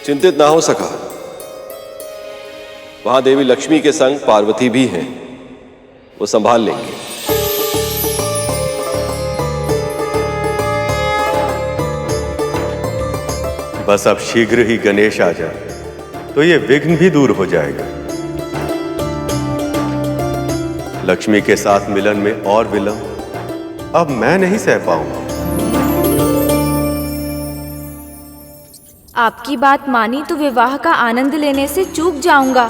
चिंतित ना हो सका। वहां देवी लक्ष्मी के संग पार्वती भी हैं, वो संभाल लेंगे। बस अब शीघ्र ही गणेश आ जाए तो ये विघ्न भी दूर हो जाएगा। लक्ष्मी के साथ मिलन में और विलंब अब मैं नहीं सह पाऊंगा। आपकी बात मानी तो विवाह का आनंद लेने से चूक जाऊंगा।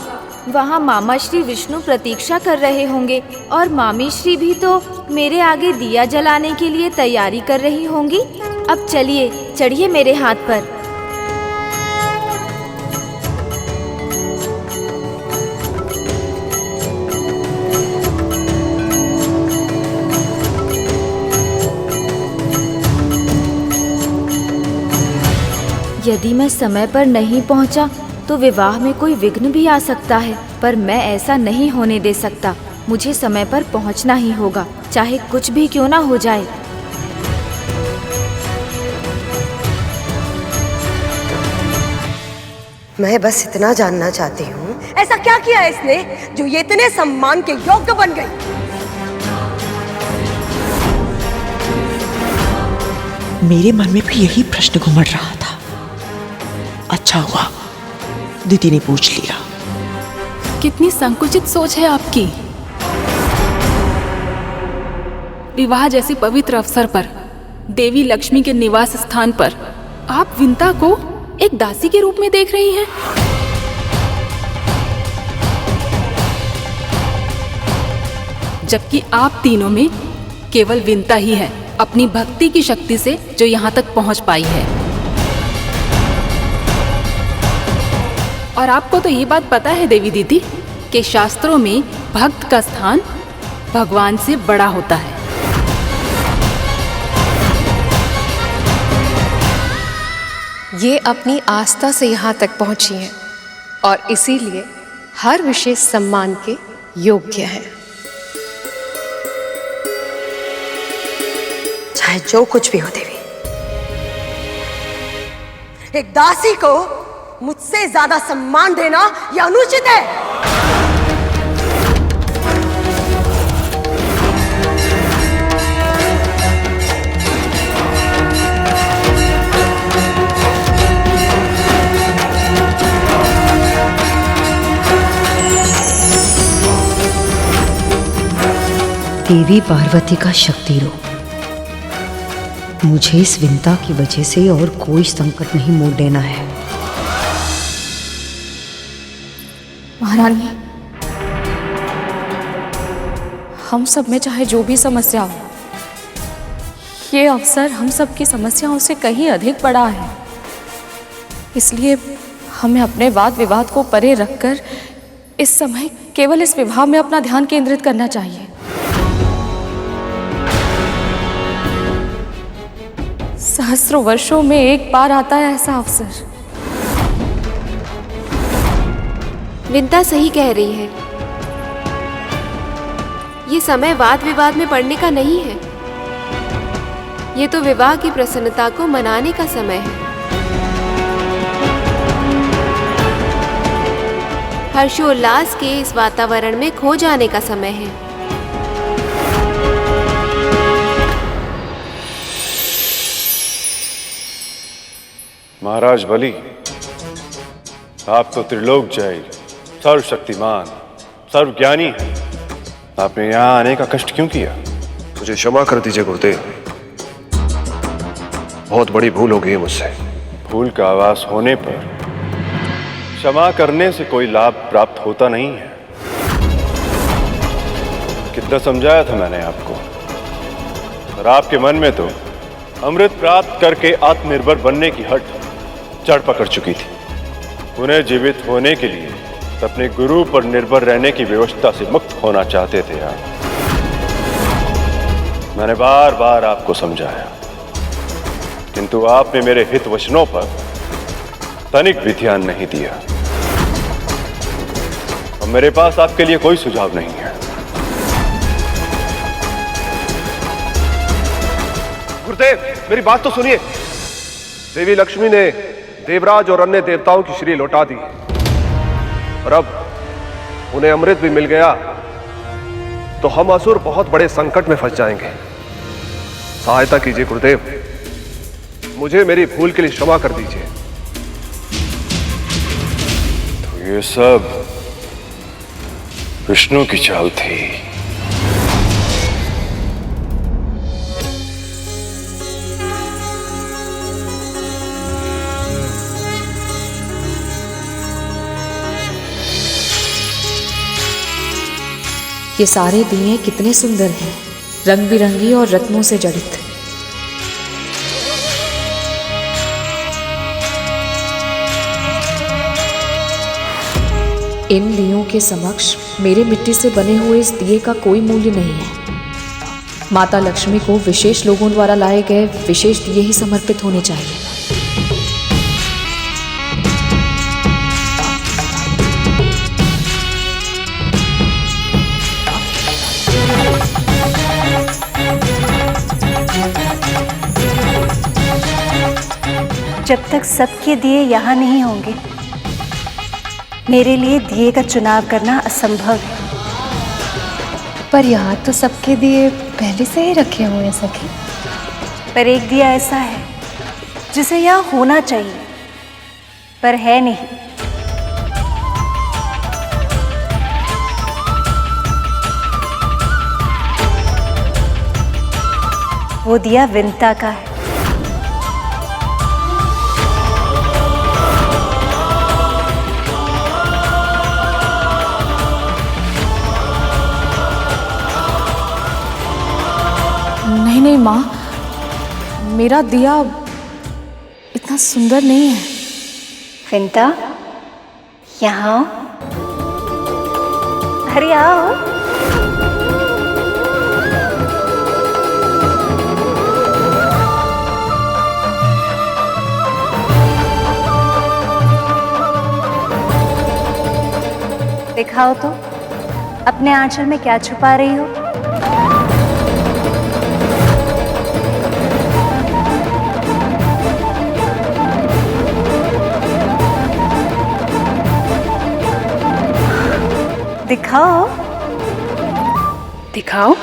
वहाँ मामा श्री विष्णु प्रतीक्षा कर रहे होंगे और मामी श्री भी तो मेरे आगे दिया जलाने के लिए तैयारी कर रही होंगी। अब चलिए, चढ़िए मेरे हाथ पर। यदि मैं समय पर नहीं पहुंचा तो विवाह में कोई विघ्न भी आ सकता है, पर मैं ऐसा नहीं होने दे सकता। मुझे समय पर पहुंचना ही होगा, चाहे कुछ भी क्यों ना हो जाए। मैं बस इतना जानना चाहती हूँ, ऐसा क्या किया है इसने जो ये इतने सम्मान के योग्य बन गई? मेरे मन में भी यही प्रश्न घुमड़ रहा था। अच्छा हुआ दीदी ने पूछ लिया। कितनी संकुचित सोच है आपकी। विवाह जैसे पवित्र अवसर पर, देवी लक्ष्मी के निवास स्थान पर आप विंता को एक दासी के रूप में देख रही हैं। जबकि आप तीनों में केवल विंता ही है अपनी भक्ति की शक्ति से जो यहाँ तक पहुँच पाई है। और आपको तो ये बात पता है देवी दीदी कि शास्त्रों में भक्त का स्थान भगवान से बड़ा होता है। ये अपनी आस्था से यहाँ तक पहुँची हैं और इसीलिए हर विशेष सम्मान के योग्य है। चाहे जो कुछ भी हो देवी, एक दासी को मुझसे ज्यादा सम्मान देना यह अनुचित है। देवी पार्वती का शक्ति रूप, मुझे इस विंता की वजह से और कोई संकट नहीं मोड़ देना है। महारानी, हम सब में चाहे जो भी समस्या हो, ये अवसर हम सब की समस्याओं से कहीं अधिक बड़ा है। इसलिए हमें अपने वाद विवाद को परे रखकर इस समय केवल इस विवाह में अपना ध्यान केंद्रित करना चाहिए। सहस्रों वर्षों में एक बार आता है ऐसा अवसर। विंता सही कह रही है, ये समय वाद विवाद में पड़ने का नहीं है। ये तो विवाह की प्रसन्नता को मनाने का समय है। हर्षोल्लास के इस वातावरण में खो जाने का समय है। महाराज बलि, आप तो त्रिलोक जय, सर्वशक्तिमान, सर्वज्ञानी हैं। आपने यहाँ आने का कष्ट क्यों किया? मुझे क्षमा कर दीजिए गुरुदेव, बहुत बड़ी भूल हो गई है मुझसे। भूल का आभास होने पर क्षमा करने से कोई लाभ प्राप्त होता नहीं है। कितना समझाया था मैंने आपको, और आपके मन में तो अमृत प्राप्त करके आत्मनिर्भर बनने की हट चढ़ पकड़ चुकी थी। उन्हें जीवित होने के लिए अपने गुरु पर निर्भर रहने की व्यवस्था से मुक्त होना चाहते थे आप। मैंने बार बार आपको समझाया, किंतु आपने मेरे हित वचनों पर तनिक भी ध्यान नहीं दिया। और मेरे पास आपके लिए कोई सुझाव नहीं है। गुरुदेव, मेरी बात तो सुनिए। देवी लक्ष्मी ने देवराज और अन्य देवताओं की श्री लौटा दी और अब उन्हें अमृत भी मिल गया तो हम असुर बहुत बड़े संकट में फंस जाएंगे। सहायता कीजिए गुरुदेव, मुझे मेरी भूल के लिए क्षमा कर दीजिए। तो ये सब विष्णु की चाल थी। ये सारे दिए कितने सुंदर हैं, रंग बिरंगी और रत्नों से जड़ित। इन दियों के समक्ष मेरे मिट्टी से बने हुए इस दिए का कोई मूल्य नहीं है। माता लक्ष्मी को विशेष लोगों द्वारा लाए गए विशेष दिए ही समर्पित होने चाहिए। जब तक सबके दिए यहाँ नहीं होंगे, मेरे लिए दिए का चुनाव करना असंभव है। पर यहाँ तो सबके दिए पहले से ही रखे हुए हैं सखी। पर एक दिया ऐसा है जिसे यहाँ होना चाहिए पर है नहीं। वो दिया विंता का है। नहीं माँ, मेरा दिया इतना सुंदर नहीं है। विंता, यहाँ अरे आओ। दिखाओ तो अपने आंचल में क्या छुपा रही हो। दिखाओ दिखाओ।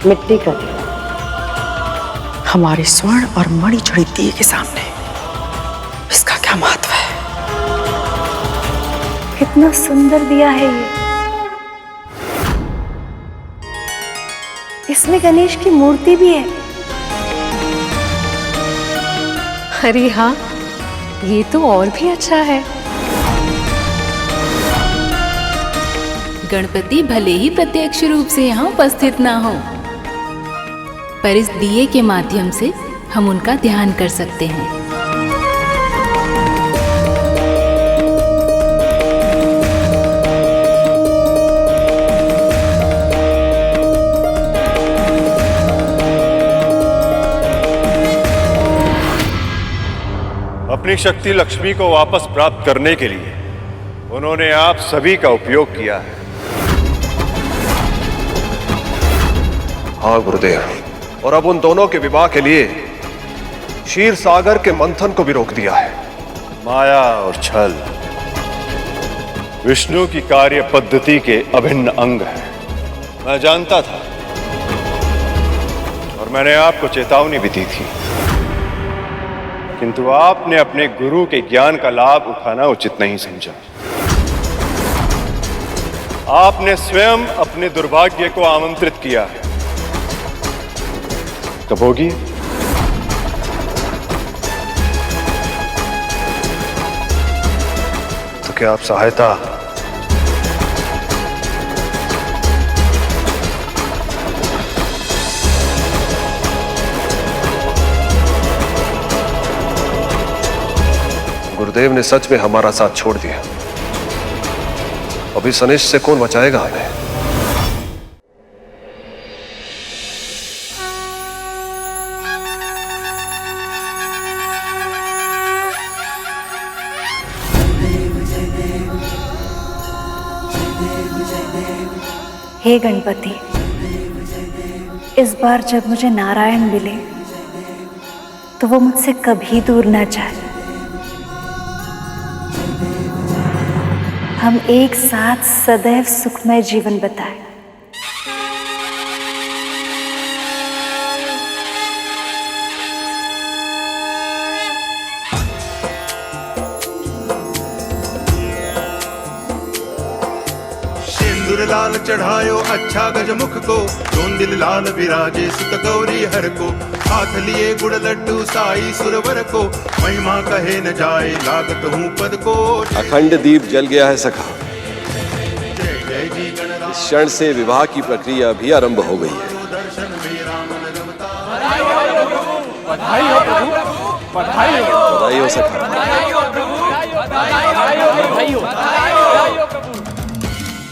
मिट्टी का हमारे स्वर्ण और मणि जड़ित दिए के सामने इसका क्या महत्व है? कितना सुंदर दिया है ये। इसमें गणेश की मूर्ति भी है। अरे हाँ, ये तो और भी अच्छा है। गणपति भले ही प्रत्यक्ष रूप से यहाँ उपस्थित ना हो, पर इस दिए के माध्यम से हम उनका ध्यान कर सकते हैं। अपनी शक्ति लक्ष्मी को वापस प्राप्त करने के लिए उन्होंने आप सभी का उपयोग किया है। हाँ गुरुदेव, और अब उन दोनों के विवाह के लिए क्षीर सागर के मंथन को भी रोक दिया है। माया और छल विष्णु की कार्य पद्धति के अभिन्न अंग है। मैं जानता था और मैंने आपको चेतावनी भी दी थी, किंतु आपने अपने गुरु के ज्ञान का लाभ उठाना उचित नहीं समझा। आपने स्वयं अपने दुर्भाग्य को आमंत्रित किया है। कब होगी? तो क्या आप सहायता गुरुदेव ने सच में हमारा साथ छोड़ दिया। अभी सनेश से कौन बचाएगा हमें? हे गणपति, इस बार जब मुझे नारायण मिले तो वो मुझसे कभी दूर ना जाए। हम एक साथ सदैव सुखमय जीवन बिताएं। सिंदूर लाल चढ़ायो अच्छा गजमुख को, जोंदिल लाल विराजे सुत गौरी हर को। हाथ लिए गुड़ लड्डू साई सुरवर को, महिमा कहे न जाए लागत हूँ पद को। अखंड दीप जल गया है सखा। इस क्षण से विवाह की प्रक्रिया भी आरंभ हो गई है। बधाई हो प्रभु, बधाई हो सखा। बधाई हो।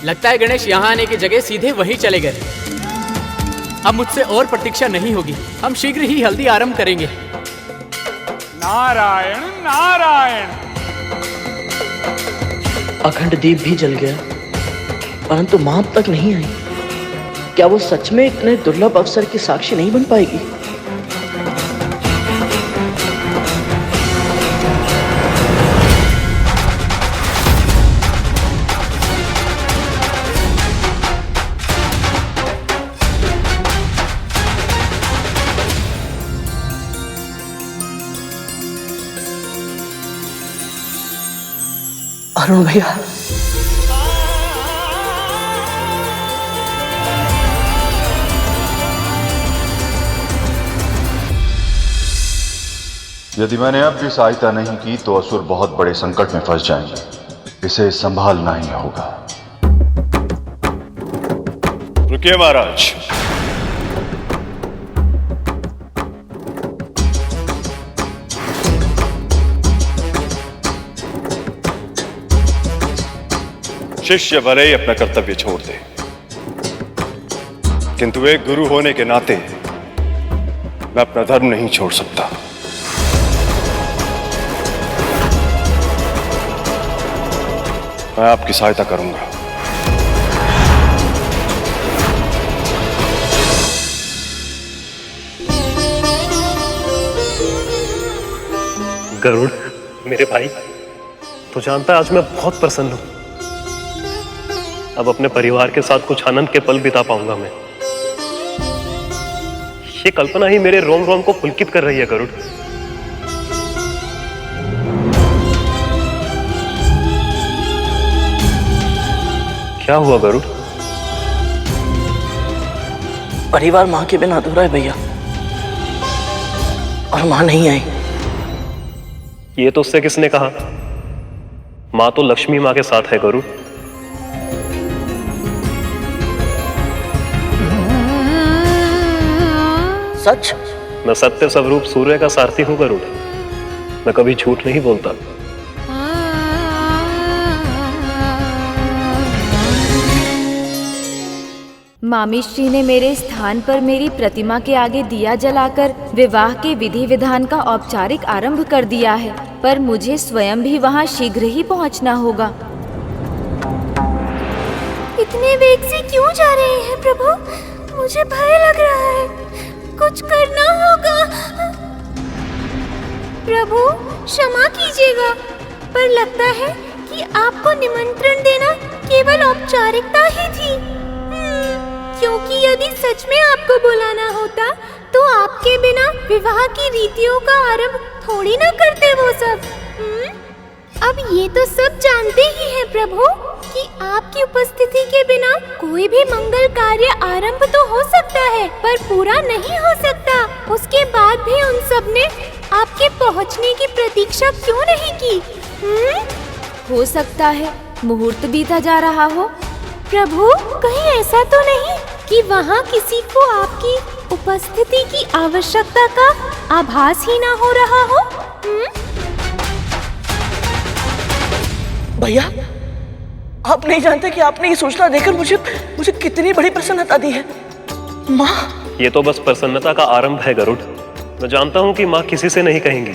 लगता है गणेश यहाँ आने की जगह सीधे वहीं चले गए। अब मुझसे और प्रतीक्षा नहीं होगी, हम शीघ्र ही हल्दी आरंभ करेंगे। नारायण नारायण। अखंड दीप भी जल गया, परंतु मां अब तक नहीं आई। क्या वो सच में इतने दुर्लभ अवसर की साक्षी नहीं बन पाएगी? अरुण भैया, यदि मैंने अब भी सहायता नहीं की तो असुर बहुत बड़े संकट में फंस जाएंगे। इसे संभालना ही होगा। रुकिए महाराज। शिष्य भले ही अपना कर्तव्य छोड़ दे, किंतु एक गुरु होने के नाते मैं अपना धर्म नहीं छोड़ सकता। मैं आपकी सहायता करूंगा। गरुड़ मेरे भाई, तो जानता है आज मैं बहुत प्रसन्न हूं। अब अपने परिवार के साथ कुछ आनंद के पल बिता पाऊंगा मैं। ये कल्पना ही मेरे रोम रोम को पुलकित कर रही है गरुड़। क्या हुआ गरुड़? परिवार मां के बिना अधूरा है भैया, और मां नहीं आई। ये तो उससे किसने कहा? मां तो लक्ष्मी मां के साथ है गरुड़। सच? मैं सत्य स्वरूप सूर्य का सारथी हूं गरुड़। मैं कभी झूठ नहीं बोलता। मामी श्री ने मेरे स्थान पर मेरी प्रतिमा के आगे दिया जलाकर विवाह के विधि विधान का औपचारिक आरंभ कर दिया है, पर मुझे स्वयं भी वहां शीघ्र ही पहुंचना होगा। इतने वेग से क्यों जा रहे हैं प्रभु? मुझे भय लग रहा है, कुछ करना होगा। प्रभु क्षमा कीजिएगा, पर लगता है कि आपको निमंत्रण देना केवल औपचारिकता ही थी। क्योंकि यदि सच में आपको बुलाना होता तो आपके बिना विवाह की रीतियों का आरंभ थोड़ी ना करते वो सब। अब ये तो सब जानते ही हैं प्रभु कि आपकी उपस्थिति के बिना कोई भी मंगल कार्य आरंभ तो हो सकता है, पर पूरा नहीं हो सकता। उसके बाद भी उन सब ने आपके पहुंचने की प्रतीक्षा क्यों नहीं की? हो सकता है मुहूर्त बीता जा रहा हो। प्रभु कहीं ऐसा तो नहीं कि वहाँ किसी को आपकी उपस्थिति की आवश्यकता का आभास ही ना हो रहा हो? भैया, आप नहीं जानते कि आपने ये सूचना देकर मुझे कितनी बड़ी प्रसन्नता दी है। माँ, ये तो बस प्रसन्नता का आरंभ है गरुड़। मैं जानता हूँ कि माँ किसी से नहीं कहेंगी,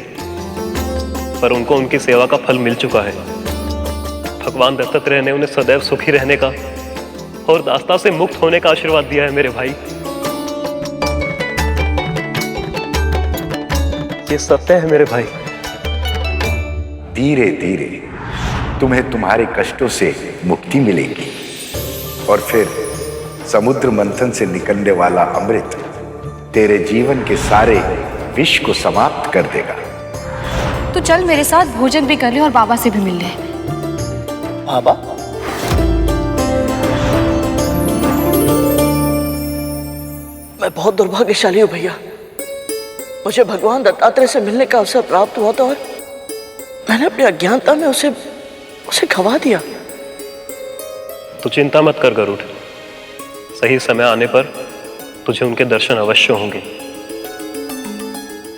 पर उनको उनकी सेवा का फल मिल चुका है। भगवान दत्तात्रेय ने उन्हें सदैव सुखी रहने का और दास्ता से मुक्त होने का आशीर्वाद दिया है मेरे भाई। ये सत्य है मेरे भाई। धीरे धीरे तुम्हें तुम्हारे कष्टों से मुक्ति मिलेगी और फिर समुद्र मंथन से निकलने वाला अमृत तेरे जीवन के सारे विष को समाप्त कर देगा। तो चल मेरे साथ भोजन भी कर ले और बाबा से भी मिल ले। बाबा? मैं बहुत दुर्भाग्यशाली हूँ भैया। मुझे भगवान दत्तात्रेय से मिलने का अवसर प्राप्त हुआ था और मैंने अपनी अज्ञानता में उसे खवा दिया। तू चिंता मत कर गरुड़, सही समय आने पर तुझे उनके दर्शन अवश्य होंगे।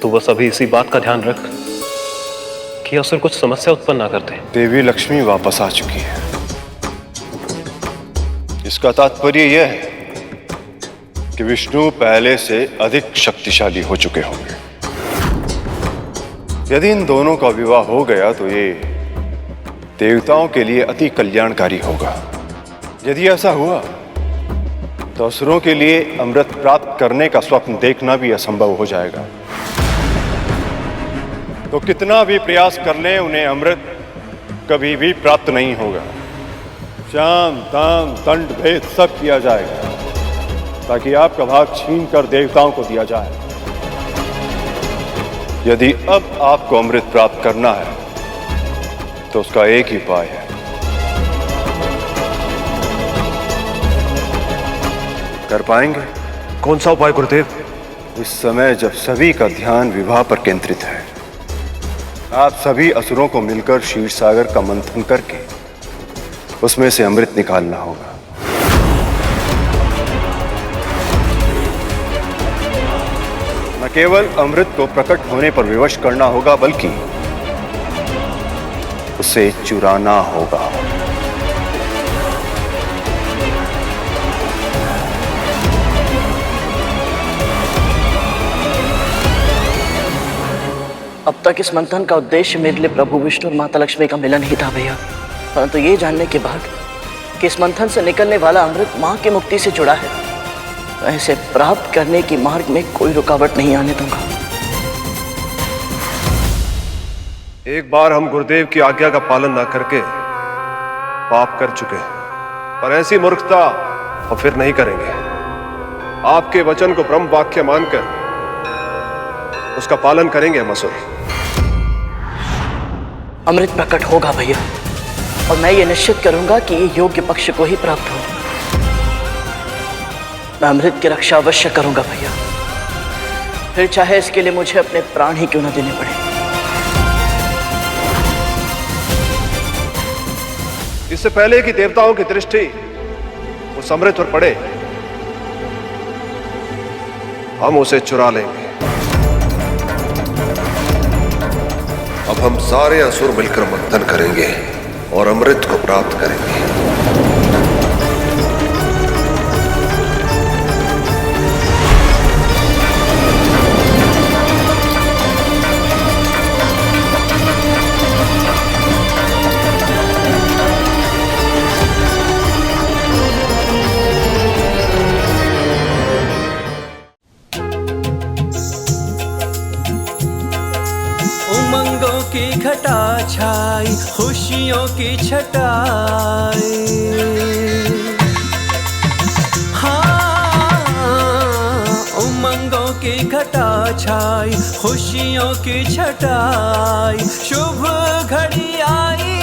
तू बस अभी इसी बात का ध्यान रख कि असुर कुछ समस्या उत्पन्न ना करते। देवी लक्ष्मी वापस आ चुकी है। इसका तात्पर्य यह है कि विष्णु पहले से अधिक शक्तिशाली हो चुके होंगे। यदि इन दोनों का विवाह हो गया तो ये देवताओं के लिए अति कल्याणकारी होगा। यदि ऐसा हुआ तो असुरों के लिए अमृत प्राप्त करने का स्वप्न देखना भी असंभव हो जाएगा। तो कितना भी प्रयास कर लें उन्हें अमृत कभी भी प्राप्त नहीं होगा। शाम दान दंड भेद सब किया जाएगा ताकि आपका भाग छीन कर देवताओं को दिया जाए। यदि अब आपको अमृत प्राप्त करना है तो उसका एक ही उपाय है। कर पाएंगे? कौन सा उपाय गुरुदेव? इस समय जब सभी का ध्यान विवाह पर केंद्रित है, आप सभी असुरों को मिलकर क्षीर सागर का मंथन करके उसमें से अमृत निकालना होगा। न केवल अमृत को प्रकट होने पर विवश करना होगा बल्कि उसे चुराना होगा। अब तक इस मंथन का उद्देश्य मेरे लिए प्रभु विष्णु और माता लक्ष्मी का मिलन ही था भैया, परंतु ये जानने के बाद कि इस मंथन से निकलने वाला अमृत माँ की मुक्ति से जुड़ा है, मैं इसे प्राप्त करने की मार्ग में कोई रुकावट नहीं आने दूंगा। एक बार हम गुरुदेव की आज्ञा का पालन ना करके पाप कर चुके हैं, पर ऐसी मूर्खता हम फिर नहीं करेंगे। आपके वचन को ब्रह्म वाक्य मानकर उसका पालन करेंगे हम असुर। अमृत प्रकट होगा भैया, और मैं ये निश्चित करूंगा कि ये योग्य पक्ष को ही प्राप्त हो। मैं अमृत की रक्षा अवश्य करूंगा भैया, फिर चाहे इसके लिए मुझे अपने प्राण ही क्यों न देने पड़े। इससे पहले कि देवताओं की दृष्टि उस अमृत पर पड़े, हम उसे चुरा लेंगे। अब हम सारे असुर मिलकर मंथन करेंगे और अमृत को प्राप्त करेंगे। उमंगों की घटा छाई, खुशियों की छटाई, हाँ उमंगों की घटा छाई, खुशियों की छटाई, शुभ घड़ी आई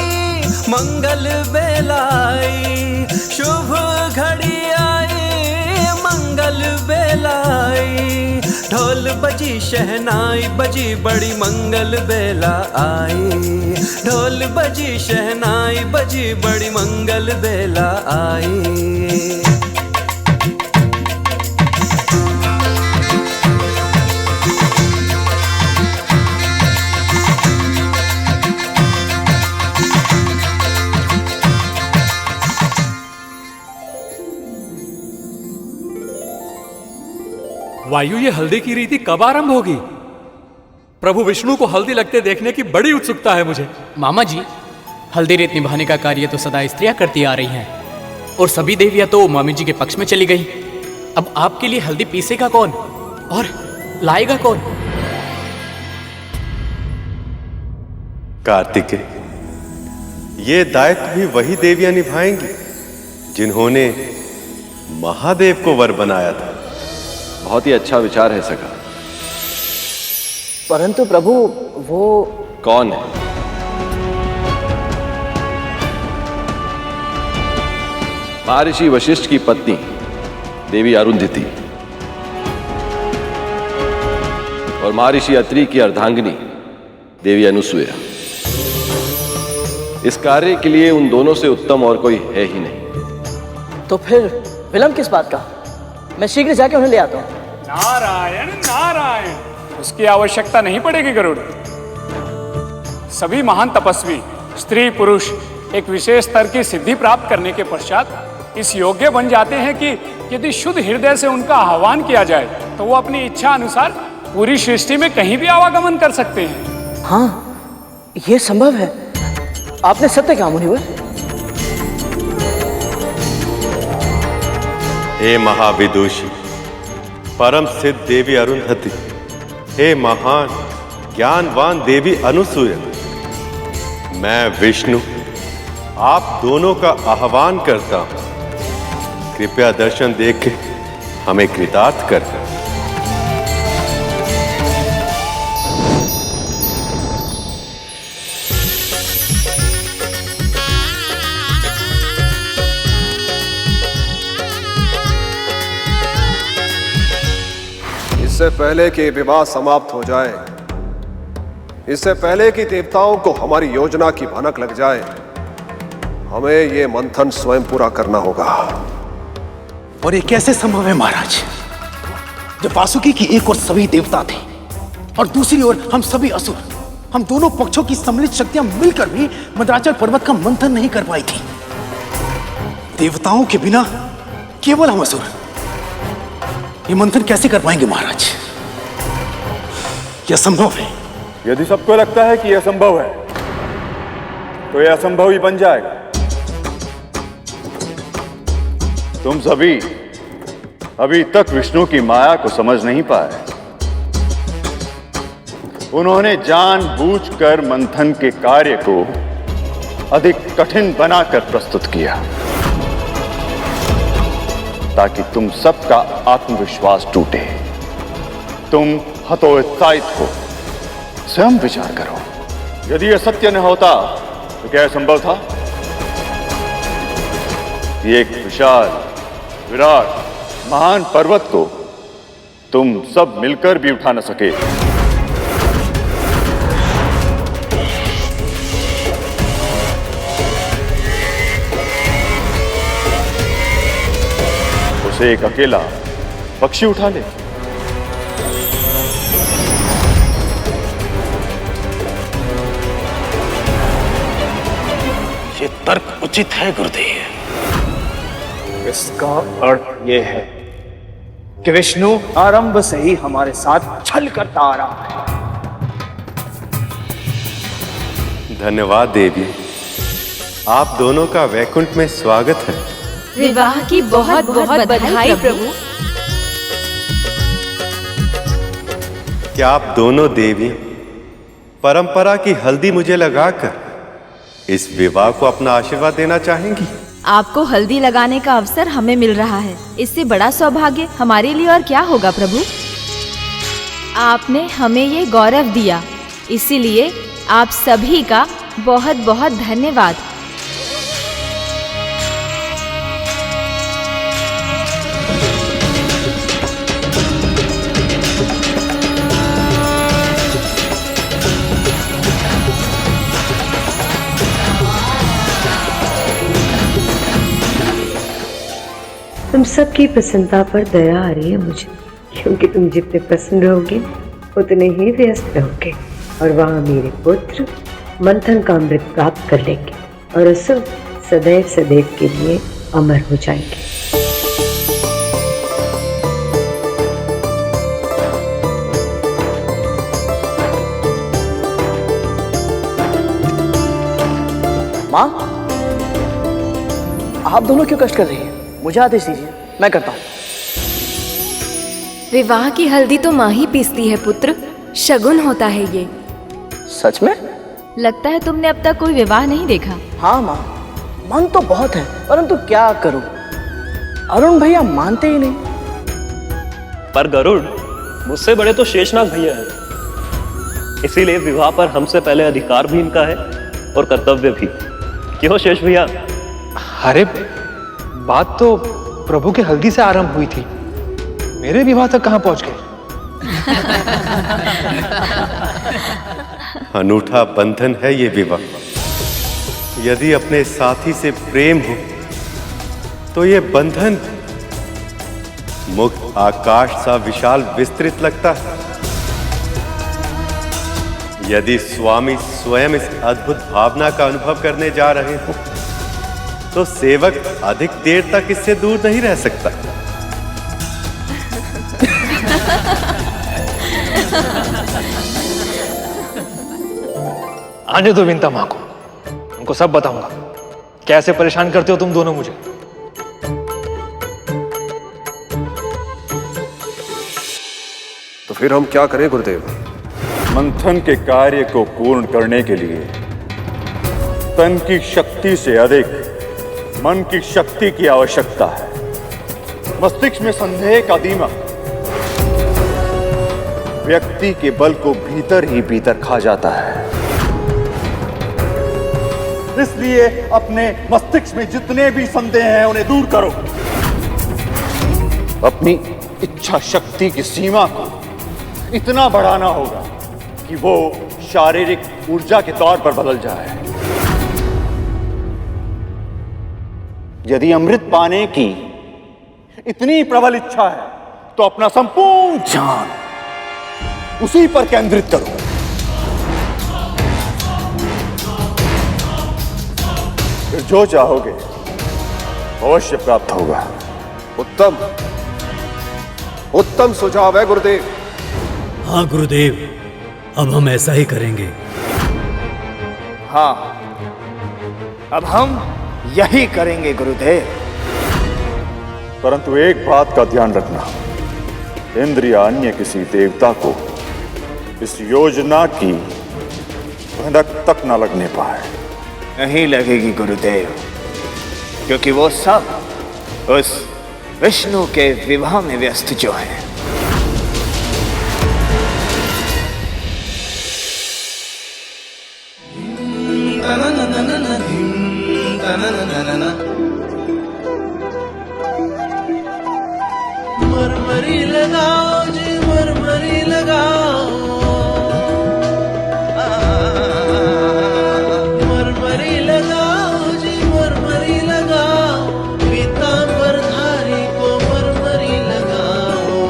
मंगल बेलाई, शुभ घड़ी आई मंगल बेलाई, ढोल बजी शहनाई बजी बड़ी मंगल बेला आई, ढोल बजी शहनाई बजी बड़ी मंगल बेला आई। वायु, ये हल्दी की रीति कब आरंभ होगी? प्रभु विष्णु को हल्दी लगते देखने की बड़ी उत्सुकता है मुझे। मामा जी, हल्दी रीत निभाने का कार्य तो सदा स्त्रियां करती आ रही हैं। और सभी देवियां तो मामी जी के पक्ष में चली गई। अब आपके लिए हल्दी पीसेगा कौन और लाएगा कौन? कार्तिकेय, ये दायित्व भी वही देवियां निभाएंगी जिन्होंने महादेव को वर बनाया था। बहुत ही अच्छा विचार है सखा। परंतु प्रभु वो कौन है? महर्षि वशिष्ठ की पत्नी देवी अरुंधति और महर्षि अत्रि की अर्धांगिनी देवी अनुसुईया। इस कार्य के लिए उन दोनों से उत्तम और कोई है ही नहीं। तो फिर विलंब किस बात का? मैं शीघ्र जाके उन्हें ले आता हूं। नारायण नारायण, उसकी आवश्यकता नहीं पड़ेगी गरुड़। सभी महान तपस्वी स्त्री पुरुष एक विशेष स्तर की सिद्धि प्राप्त करने के पश्चात इस योग्य बन जाते हैं कि यदि शुद्ध हृदय से उनका आह्वान किया जाए तो वो अपनी इच्छा अनुसार पूरी सृष्टि में कहीं भी आवागमन कर सकते हैं। हाँ, ये संभव है। आपने सत्य कहा मुनिवर। हे महाविदुषी, परम सिद्ध देवी अरुंधति, हे महान ज्ञानवान देवी अनुसूया, मैं विष्णु आप दोनों का आह्वान करता हूं। कृपया दर्शन देख के हमें कृतार्थ कर। इससे पहले कि विवाह समाप्त हो जाए, इससे पहले कि देवताओं को हमारी योजना की भनक लग जाए, हमें ये मंथन स्वयं पूरा करना होगा। और ये कैसे संभव है महाराज, जब वासुकी की एक ओर सभी देवता थे और दूसरी ओर हम सभी असुर, हम दोनों पक्षों की सम्मिलित शक्तियां मिलकर भी मंदराचल पर्वत का मंथन नहीं कर पाई थी। देवताओं के बिना केवल हम असुर ये मंथन कैसे कर पाएंगे महाराज? यह असंभव है। यदि सबको लगता है कि यह संभव है तो यह असंभव ही बन जाएगा। तुम सभी अभी तक विष्णु की माया को समझ नहीं पाए। उन्होंने जानबूझकर मंथन के कार्य को अधिक कठिन बनाकर प्रस्तुत किया ताकि तुम सबका आत्मविश्वास टूटे। तुम हतोत्साहित हो। स्वयं विचार करो, यदि यह सत्य न होता तो क्या संभव था? ये एक विशाल विराट महान पर्वत को तुम सब मिलकर भी उठा न सके। उसे एक अकेला पक्षी उठा ले। ये तर्क उचित है गुरुदेव। इसका अर्थ यह है कि विष्णु आरंभ से ही हमारे साथ छल करता आ रहा है। धन्यवाद देवी, आप दोनों का वैकुंठ में स्वागत है। विवाह की बहुत बहुत बधाई प्रभु। क्या आप दोनों देवी परंपरा की हल्दी मुझे लगाकर इस विवाह को अपना आशीर्वाद देना चाहेंगी? आपको हल्दी लगाने का अवसर हमें मिल रहा है, इससे बड़ा सौभाग्य हमारे लिए और क्या होगा प्रभु। आपने हमें ये गौरव दिया, इसीलिए आप सभी का बहुत बहुत धन्यवाद। तुम सबकी प्रसन्नता पर दया आ रही है मुझे, क्योंकि तुम जितने प्रसन्न रहोगे उतने ही व्यस्त रहोगे और वहाँ मेरे पुत्र मंथन का अमृत प्राप्त कर लेंगे और असुर सदैव सदैव के लिए अमर हो जाएंगे। माँ, आप दोनों क्यों कष्ट कर रही हैं? मुझे आदेश दीजिए, मैं करता हूँ। विवाह की हल्दी तो माँ ही पीसती है पुत्र, शगुन होता है ये। सच में? लगता है तुमने अब तक कोई विवाह नहीं देखा। हाँ माँ, मन तो बहुत है, परंतु क्या करूं, अरुण भैया मानते ही नहीं। पर गरुड़, मुझसे बड़े तो शेषनाग भैया हैं, इसीलिए विवाह पर हमसे पहले अधिकार भी इनका है और कर्तव्य भी। क्यों शेष भैया? अरे बात तो प्रभु के हल्दी से आरंभ हुई थी, मेरे विवाह तक कहां पहुंच गए? अनूठा बंधन है ये विवाह। यदि अपने साथी से प्रेम हो तो ये बंधन मुक्त आकाश सा विशाल विस्तृत लगता है। यदि स्वामी स्वयं इस अद्भुत भावना का अनुभव करने जा रहे हो तो सेवक अधिक देर तक इससे दूर नहीं रह सकता। आने दो विंता माँ को, उनको सब बताऊंगा कैसे परेशान करते हो तुम दोनों मुझे। तो फिर हम क्या करें गुरुदेव? मंथन के कार्य को पूर्ण करने के लिए तन की शक्ति से अधिक मन की शक्ति की आवश्यकता है। मस्तिष्क में संदेह का दीमक व्यक्ति के बल को भीतर ही भीतर खा जाता है। इसलिए अपने मस्तिष्क में जितने भी संदेह हैं उन्हें दूर करो। अपनी इच्छा शक्ति की सीमा को इतना बढ़ाना होगा कि वो शारीरिक ऊर्जा के तौर पर बदल जाए। यदि अमृत पाने की इतनी प्रबल इच्छा है तो अपना संपूर्ण ध्यान उसी पर केंद्रित करो। फिर जो चाहोगे अवश्य प्राप्त होगा। उत्तम उत्तम सुझाव है गुरुदेव। हाँ गुरुदेव, अब हम ऐसा ही करेंगे। हाँ, अब हम यही करेंगे गुरुदेव। परंतु एक बात का ध्यान रखना, इंद्र या अन्य किसी देवता को इस योजना की भनक तक न लगने पाए। नहीं लगेगी गुरुदेव, क्योंकि वो सब उस विष्णु के विवाह में व्यस्त जो है। मरमरी लगाओ जी, मरमरी लगाओ, मरमरी लगाओ जी, मरमरी लगाओ, पीतांबर धारी को मरमरी लगाओ।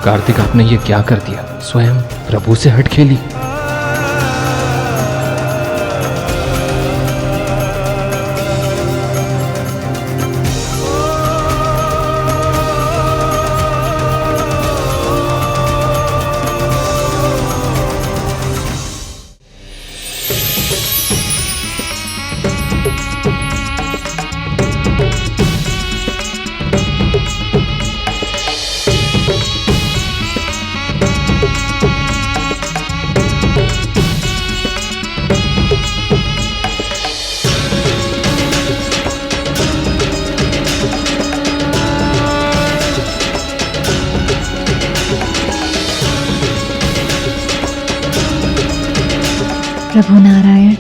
कार्तिक, आपने ये क्या कर दिया? स्वयं प्रभु से हट खेली। प्रभु नारायण,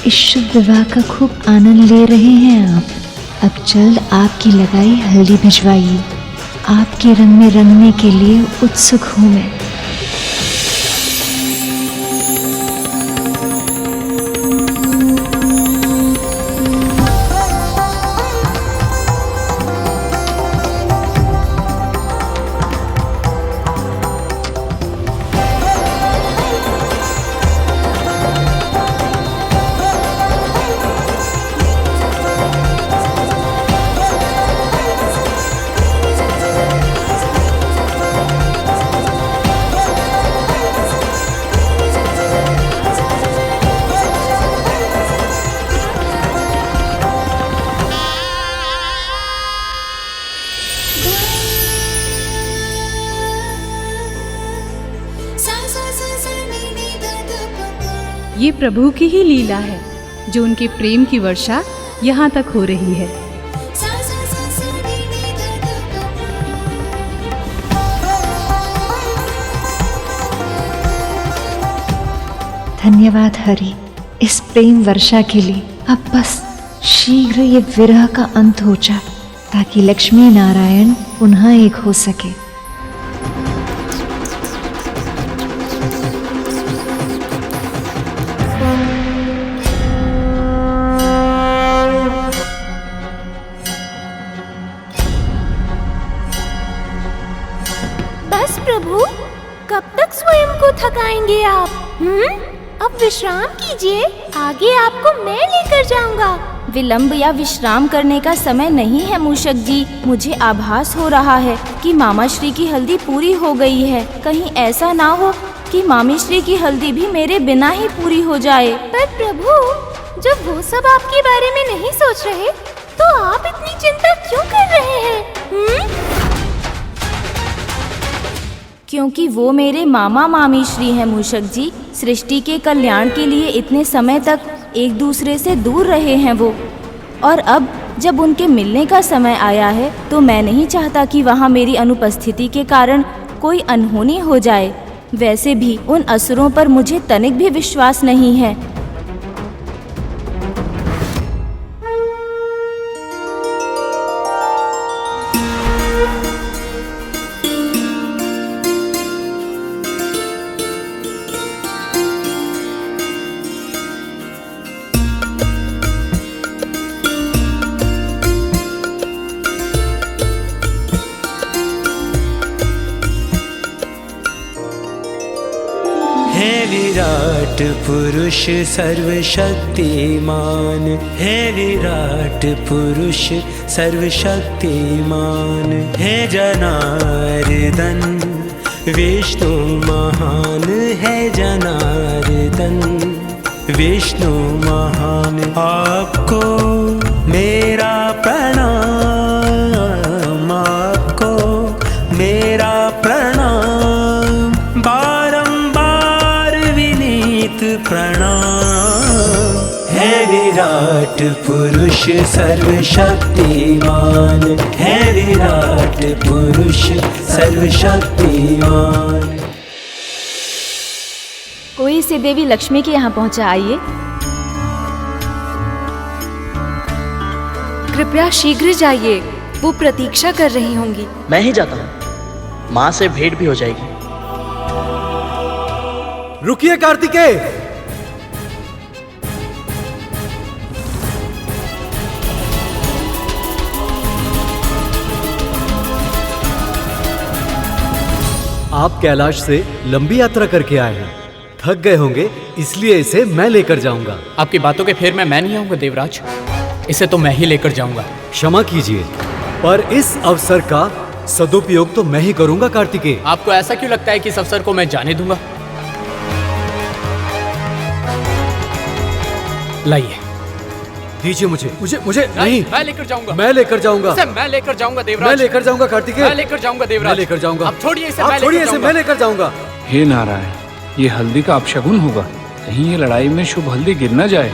इस शुभ विवाह का खूब आनंद ले रहे हैं आप। अब जल्द आपकी लगाई हल्दी भिजवाइए। आपके रंग में रंगने के लिए उत्सुक हूँ मैं। ये प्रभु की ही लीला है जो उनके प्रेम की वर्षा यहाँ तक हो रही है। धन्यवाद हरि, इस प्रेम वर्षा के लिए। अब बस शीघ्र ये विरह का अंत हो जाए ताकि लक्ष्मी नारायण पुनः एक हो सके। बस प्रभु, कब तक स्वयं को थकाएंगे आप? अब विश्राम कीजिए, आगे आपको मैं लेकर जाऊंगा। विलंब या विश्राम करने का समय नहीं है मूषक जी। मुझे आभास हो रहा है कि मामा श्री की हल्दी पूरी हो गई है। कहीं ऐसा ना हो कि मामी श्री की हल्दी भी मेरे बिना ही पूरी हो जाए। पर प्रभु, जब वो सब आपके बारे में नहीं सोच रहे तो आप इतनी चिंता क्यों कर रहे हैं? क्योंकि वो मेरे मामा मामी श्री हैं मूषक जी। सृष्टि के कल्याण के लिए इतने समय तक एक दूसरे से दूर रहे हैं वो, और अब जब उनके मिलने का समय आया है तो मैं नहीं चाहता कि वहाँ मेरी अनुपस्थिति के कारण कोई अनहोनी हो जाए। वैसे भी उन असुरों पर मुझे तनिक भी विश्वास नहीं है। विराट पुरुष सर्वशक्तिमान है, विराट पुरुष सर्वशक्तिमान है। जनार्दन विष्णु महान है, जनार्दन विष्णु महान। आपको मेरा प्रणाम, आपको मेरा प्रणाम, प्रणाम है। विराट पुरुष सर्वशक्तिमान है, विराट पुरुष सर्वशक्तिमान। कोई से देवी लक्ष्मी के यहाँ पहुँचा, आइए। कृपया शीघ्र जाइए, वो प्रतीक्षा कर रही होंगी। मैं ही जाता हूँ, माँ से भेंट भी हो जाएगी। रुकिए कार्तिकेय, आप कैलाश से लंबी यात्रा करके आए हैं, थक गए होंगे, इसलिए इसे मैं लेकर जाऊंगा। आपकी बातों के फेर में मैं नहीं आऊंगा देवराज, इसे तो मैं ही लेकर जाऊंगा। क्षमा कीजिए, पर इस अवसर का सदुपयोग तो मैं ही करूंगा कार्तिकेय। आपको ऐसा क्यों लगता है कि इस अवसर को मैं जाने दूंगा? लाइए, दीजिए मुझे नहीं, मैं लेकर जाऊंगा। मैं लेकर जाऊंगा। इसे मैं लेकर जाऊंगा देवराज। मैं लेकर जाऊंगा कार्तिकेय। मैं लेकर जाऊंगा देवराज। मैं लेकर जाऊंगा। अब छोड़िए इसे, आप छोड़िए इसे, मैं लेकर जाऊंगा। हे नारायण, ये हल्दी का अपशगुन होगा, कहीं ये लड़ाई में शुभ हल्दी गिर न जाए।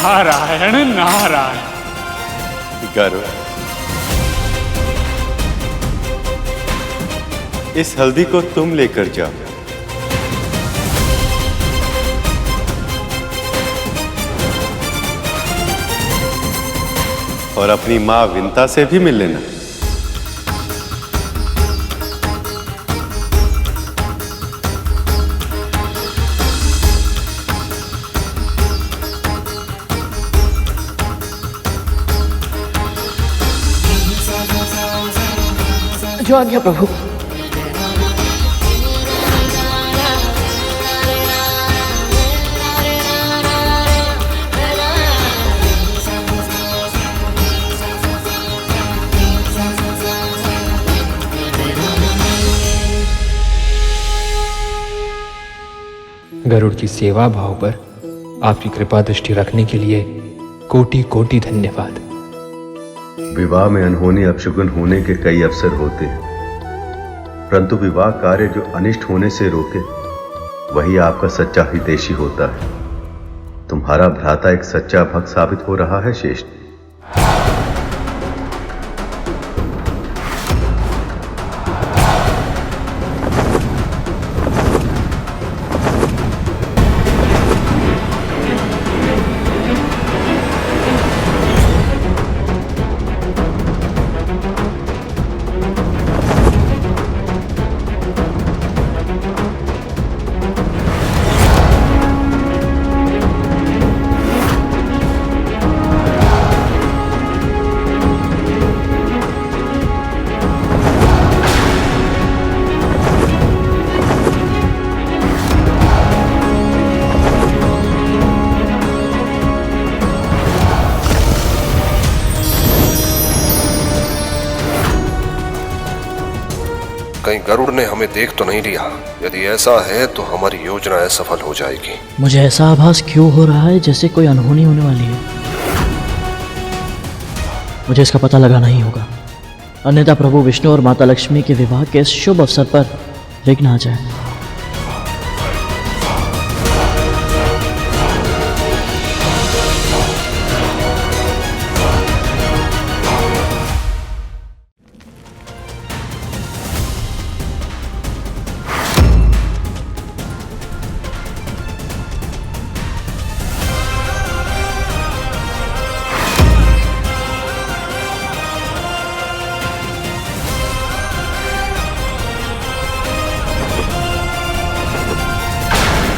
नारायण नारायण। गरुड़, इस हल्दी को तुम लेकर जाओ और अपनी मां विंता से भी मिल लेना। जो आज्ञा प्रभु। गरुड़ की सेवा भाव पर आपकी कृपा दृष्टि रखने के लिए कोटि कोटि धन्यवाद। विवाह में अनहोनी अपशगुन होने के कई अवसर होते हैं, परंतु विवाह कार्य जो अनिष्ट होने से रोके वही आपका सच्चा हितैषी होता है। तुम्हारा भ्राता एक सच्चा भक्त साबित हो रहा है श्रेष्ठ। कहीं गरुड़ ने हमें देख तो नहीं लिया? यदि ऐसा है तो हमारी योजना असफल हो जाएगी। मुझे ऐसा आभास क्यों हो रहा है जैसे कोई अनहोनी होने वाली है। मुझे इसका पता लगाना ही होगा, अन्यथा प्रभु विष्णु और माता लक्ष्मी के विवाह के इस शुभ अवसर पर विघ्न आ जाए।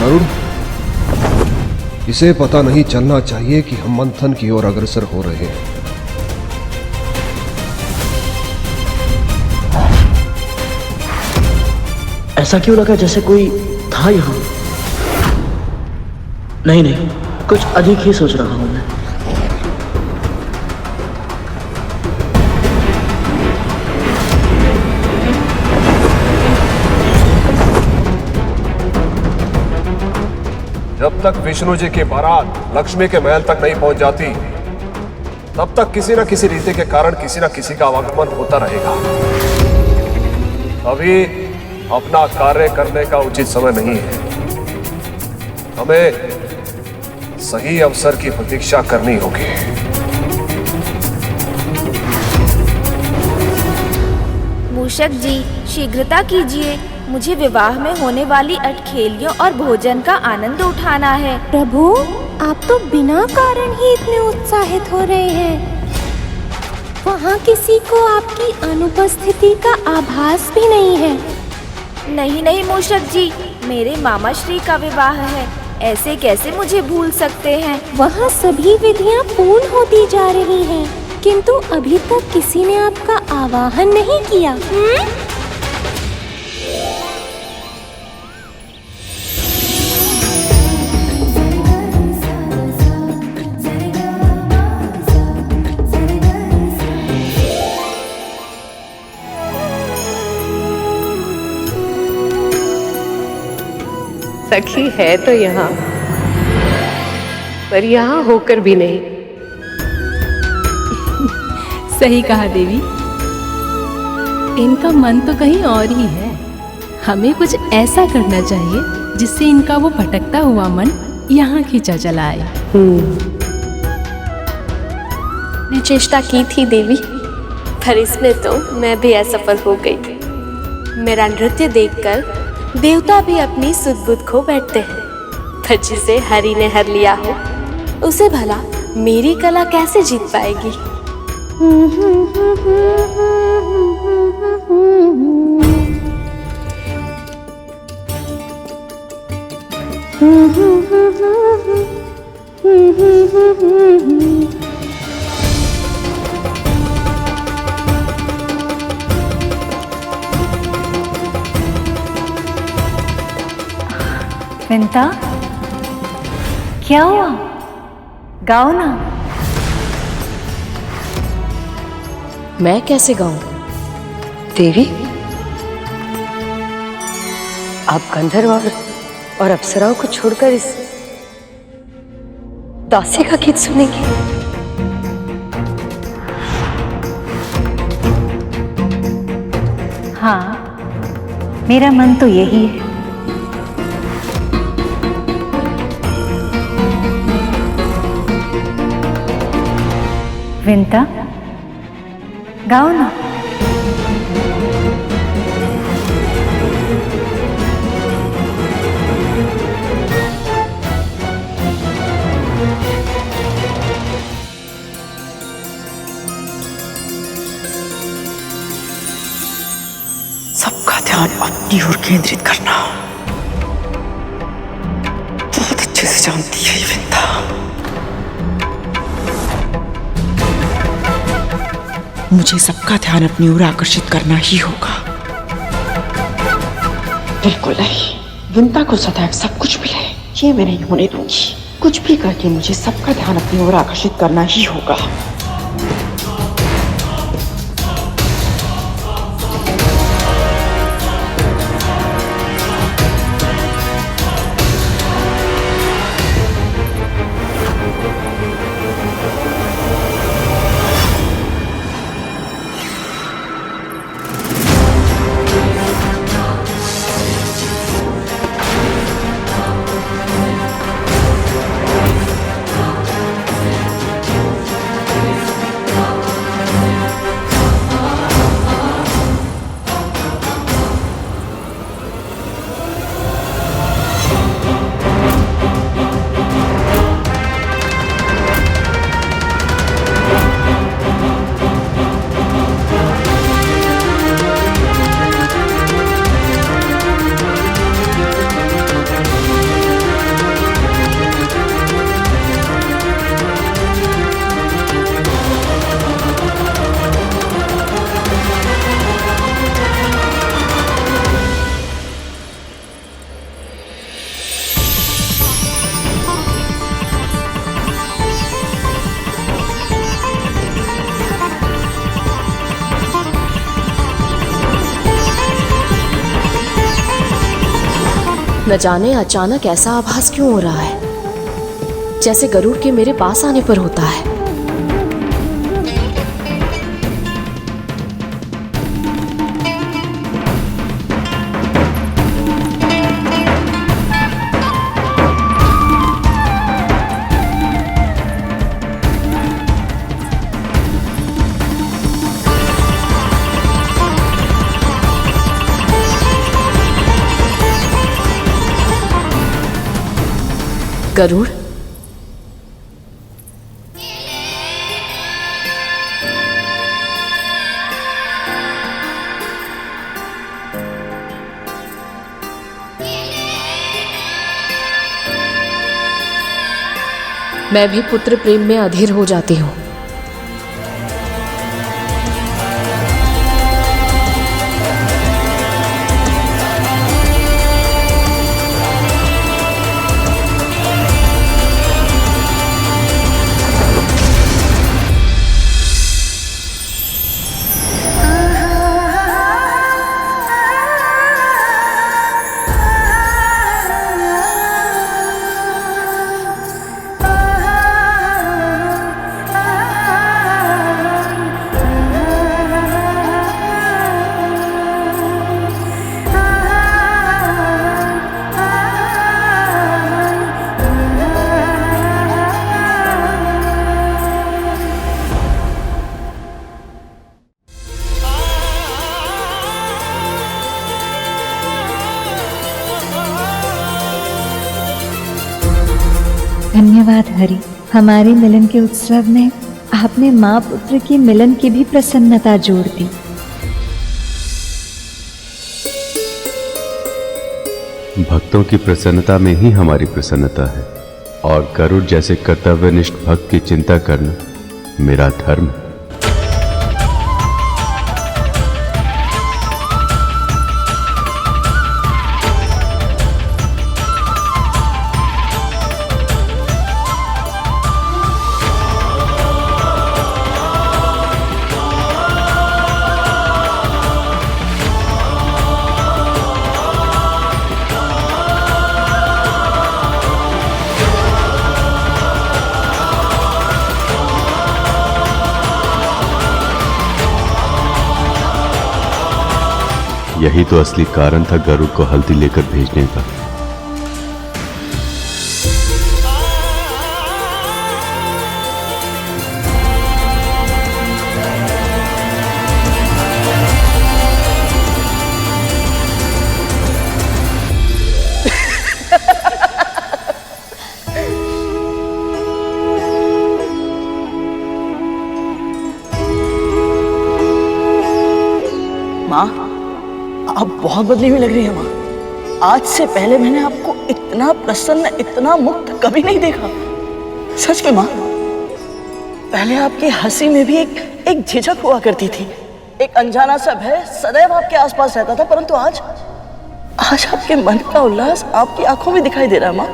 गरुड़, इसे पता नहीं चलना चाहिए कि हम मंथन की ओर अग्रसर हो रहे हैं। ऐसा क्यों लगा जैसे कोई था यहाँ? नहीं, कुछ अधिक ही सोच रहा हूं मैं। जब तक विष्णु जी की बारात लक्ष्मी के महल तक नहीं पहुंच जाती, तब तक किसी न किसी रीति के कारण किसी न किसी का आवागमन होता रहेगा। अभी अपना कार्य करने का उचित समय नहीं है। हमें सही अवसर की प्रतीक्षा करनी होगी। मूषक जी, शीघ्रता कीजिए, मुझे विवाह में होने वाली अटखेलियों और भोजन का आनंद उठाना है। प्रभु, आप तो बिना कारण ही इतने उत्साहित हो रहे हैं। वहाँ किसी को आपकी अनुपस्थिति का आभास भी नहीं है। नहीं नहीं मूषक जी, मेरे मामा श्री का विवाह है, ऐसे कैसे मुझे भूल सकते हैं। वहाँ सभी विधियाँ पूर्ण होती जा रही हैं, किंतु अभी तक किसी ने आपका आवाहन नहीं किया। सखी है तो यहाँ, पर यहाँ होकर भी नहीं। सही कहा देवी, इनका मन तो कहीं और ही है। हमें कुछ ऐसा करना चाहिए जिससे इनका वो भटकता हुआ मन यहाँ खींचा चला आए। मैं चेष्टा की थी देवी, पर इसमें तो मैं भी असफल हो गई। मेरा नृत्य देखकर देवता भी अपनी सुध-बुध खो बैठते हैं, पर जिसे हरि ने हर लिया हो उसे भला मेरी कला कैसे जीत पाएगी। विंता, क्या हुआ? गाओ ना। मैं कैसे गाऊं? देवी, आप गंधर्व और अप्सराओं को छोड़कर इस दासी का गीत सुनेंगे? हाँ, मेरा मन तो यही है। विंता, गाओ ना। सबका ध्यान अपनी ओर केंद्रित करना। बहुत अच्छे से जानती है ये विंता। मुझे सबका ध्यान अपनी ओर आकर्षित करना ही होगा। बिल्कुल नहीं, विंता को सदैव सब कुछ मिले, ये मैं नहीं होने दूंगी। कुछ भी करके मुझे सबका ध्यान अपनी ओर आकर्षित करना ही होगा। न जाने अचानक ऐसा आभास क्यों हो रहा है, जैसे गरुड़ के मेरे पास आने पर होता है। गरुड़, मैं भी पुत्र प्रेम में अधीर हो जाती हूँ। धन्यवाद हरि, हमारे मिलन के उत्सव में आपने माँ पुत्र के मिलन की भी प्रसन्नता जोड़ दी। भक्तों की प्रसन्नता में ही हमारी प्रसन्नता है और गरुड़ जैसे कर्तव्यनिष्ठ भक्त की चिंता करना मेरा धर्म है। यही तो असली कारण था गरुड़ को हल्दी लेकर भेजने का। माँ, आप बहुत बदली हुई लग रही है माँ। आज से पहले मैंने आपको इतना प्रसन्न, इतना मुक्त कभी नहीं देखा। सच में माँ, पहले आपकी हंसी में भी एक झिझक हुआ करती थी, एक अनजाना सा भय सदैव आपके आसपास रहता था, परंतु आज आपके मन का उल्लास आपकी आंखों में दिखाई दे रहा है माँ।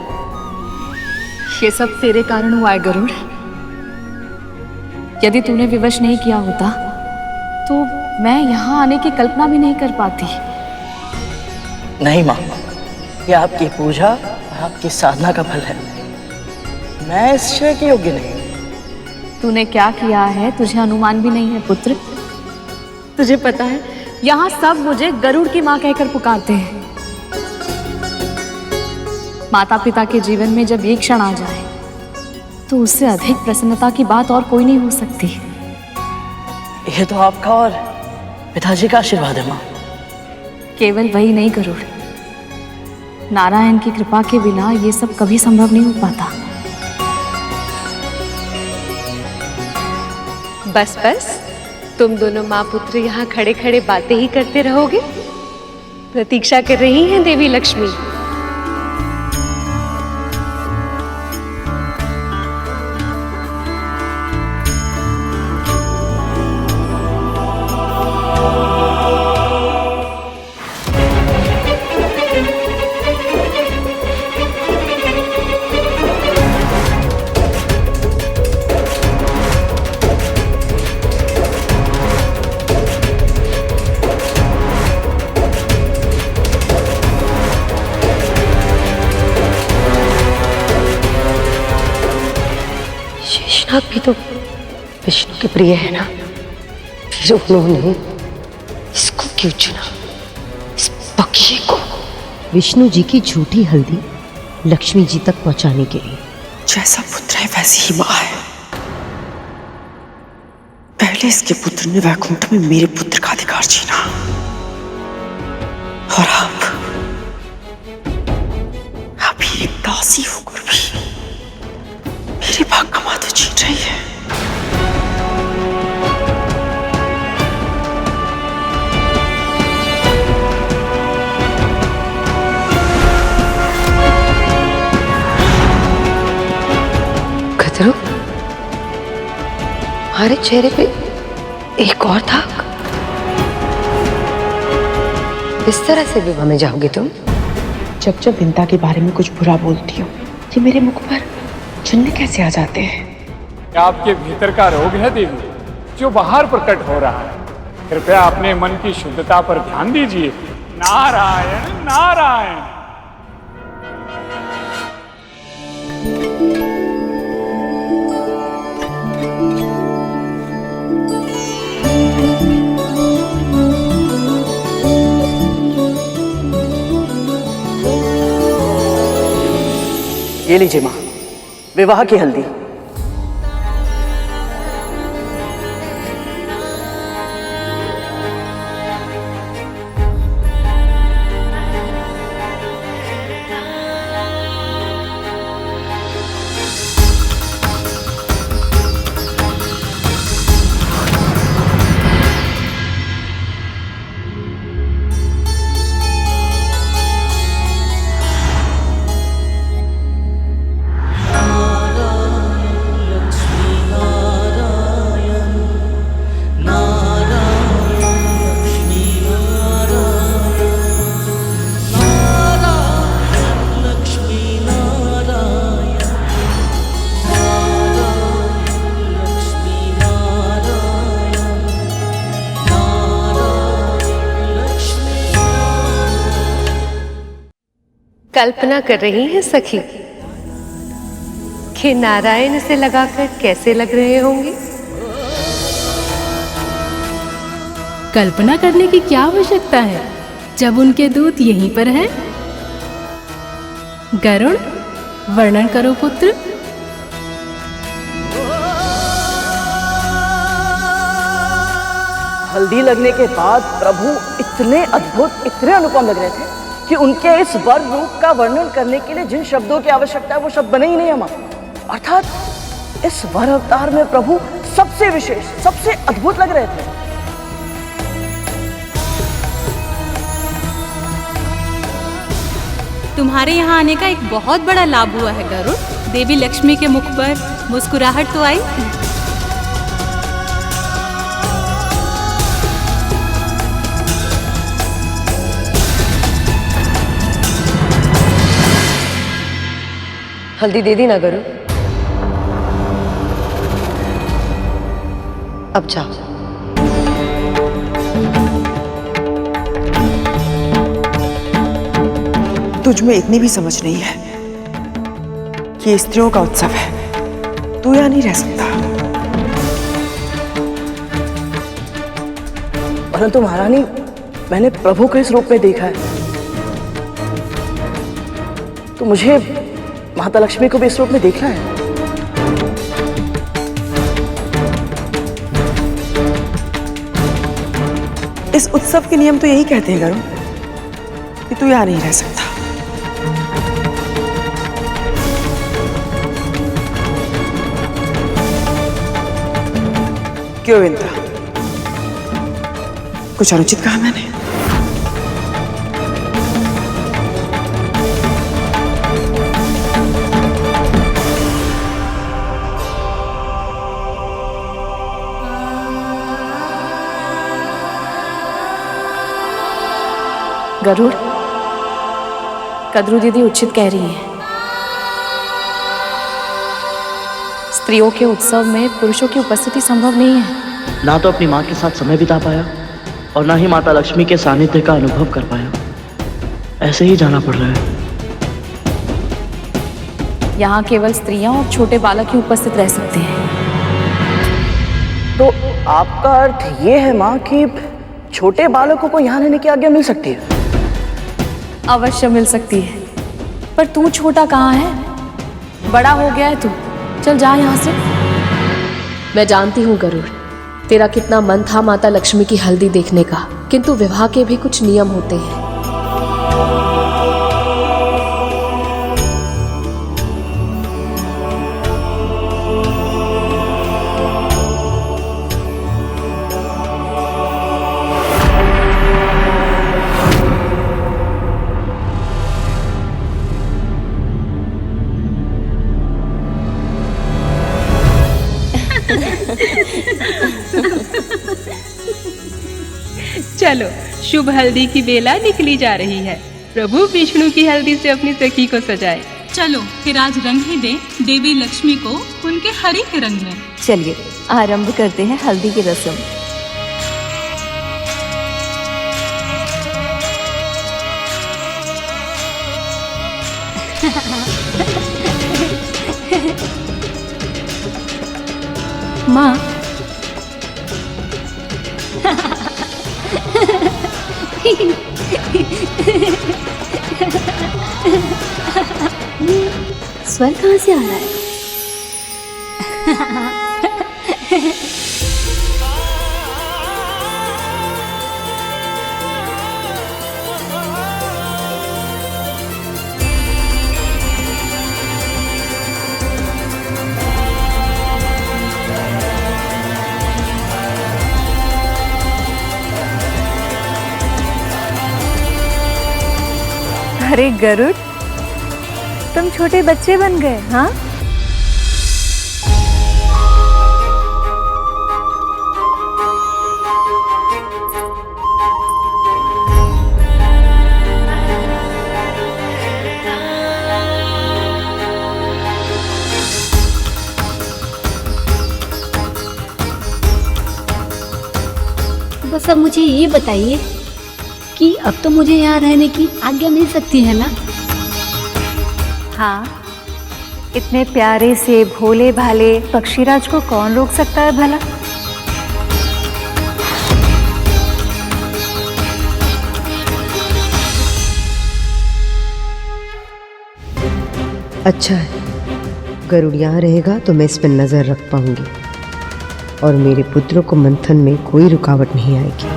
ये सब तेरे कारण हुआ है गरुड़। यदि तूने विवश नहीं किया होता तो मैं यहाँ आने की कल्पना भी नहीं कर पाती। नहीं माँ, ये आपकी पूजा, आपकी साधना का फल है। मैं इस श्रेय के योग्य नहीं। तूने क्या किया है तुझे अनुमान भी नहीं है पुत्र। तुझे पता है यहाँ सब मुझे गरुड़ की माँ कहकर पुकारते हैं। माता पिता के जीवन में जब एक क्षण आ जाए तो उससे अधिक प्रसन्नता की बात और कोई नहीं हो सकती। ये तो आपका और पिताजी का आशीर्वाद है माँ। केवल वही नहीं गरुड़, नारायण की कृपा के बिना ये सब कभी संभव नहीं हो पाता। बस बस, तुम दोनों माँ पुत्र यहाँ खड़े खड़े बातें ही करते रहोगे। प्रतीक्षा कर रही हैं देवी लक्ष्मी। शेषनाग भी तो विष्णु के प्रिय है ना, फिर उन्होंने इसको क्यों चुना, इस बकिए को? विष्णु जी की झूठी हल्दी लक्ष्मी जी तक पहुंचाने के लिए। जैसा पुत्र है वैसी ही माँ है। पहले इसके पुत्र ने वैकुंठ में मेरे पुत्र का अधिकार छीना, और अब एक दासी होकर भी भाग का माता छीन रही है। खतरू, हमारे चेहरे पे एक और दाग। इस तरह से विवाह में जाओगे तुम? जब जब विंता के बारे में कुछ बुरा बोलती हूँ, ये मेरे मुख पर चुनने कैसे आ जाते हैं? क्या आपके भीतर का रोग है देवी, जो बाहर प्रकट हो रहा है? कृपया अपने मन की शुद्धता पर ध्यान दीजिए। नारायण नारायण। ये लीजिए माँ, विवाह की हल्दी। कल्पना कर रही हैं सखी कि नारायण से लगाकर कैसे लग रहे होंगे? कल्पना करने की क्या आवश्यकता है जब उनके दूत यहीं पर हैं? गरुड़, वर्णन करो पुत्र। हल्दी लगने के बाद प्रभु इतने अद्भुत, इतने अनुपम लग रहे थे कि उनके इस वर रूप का वर्णन करने के लिए जिन शब्दों की आवश्यकता है वो शब्द बने ही नहीं है मां। अर्थात इस वर अवतार में प्रभु सबसे विशेष, सबसे अद्भुत लग रहे थे। तुम्हारे यहाँ आने का एक बहुत बड़ा लाभ हुआ है गरुड़। देवी लक्ष्मी के मुख पर मुस्कुराहट तो आई। हल्दी दे दी ना गरुड़, अब जाओ। तुझ में इतनी भी समझ नहीं है कि ये स्त्रियों का उत्सव है। तू यहाँ नहीं रह सकता। परंतु महारानी, मैंने प्रभु को इस रूप में देखा है, तो मुझे माता लक्ष्मी को भी इस रूप में देखना है। इस उत्सव के नियम तो यही कहते हैं गरुड़ कि तू यहाँ नहीं रह सकता। क्यों विंता, कुछ अनुचित कहा मैंने? गरुड़, कद्रू दीदी उचित कह रही हैं। स्त्रियों के उत्सव में पुरुषों की उपस्थिति संभव नहीं है। ना तो अपनी माँ के साथ समय बिता पाया और ना ही माता लक्ष्मी के सानिध्य का अनुभव कर पाया। ऐसे ही जाना पड़ रहा है। यहाँ केवल स्त्रियां और छोटे बालक ही उपस्थित रह सकते हैं। तो आपका अर्थ ये है माँ कि छोटे बालकों को यहाँ रहने की आज्ञा मिल सकती है? अवश्य मिल सकती है, पर तू छोटा कहाँ है? बड़ा हो गया है तू। चल जा यहाँ से। मैं जानती हूँ गरुड़, तेरा कितना मन था माता लक्ष्मी की हल्दी देखने का, किंतु विवाह के भी कुछ नियम होते हैं। चलो, शुभ हल्दी की बेला निकली जा रही है। प्रभु विष्णु की हल्दी से अपनी सखी को सजाए। चलो फिर आज रंग ही दें देवी लक्ष्मी को उनके हरी के रंग में। चलिए आरंभ करते हैं हल्दी की रस्म। माँ, स्वर कहाँ से आ रहा है? अरे गरुड़, तुम छोटे बच्चे बन गए, हाँ? बस अब मुझे ये बताइए कि अब तो मुझे यहाँ रहने की आज्ञा मिल सकती है ना? हाँ, इतने प्यारे से भोले भाले पक्षीराज को कौन रोक सकता है भला? अच्छा है, गरुड़ यहाँ रहेगा तो मैं इस पर नजर रख पाऊंगी और मेरे पुत्रों को मंथन में कोई रुकावट नहीं आएगी।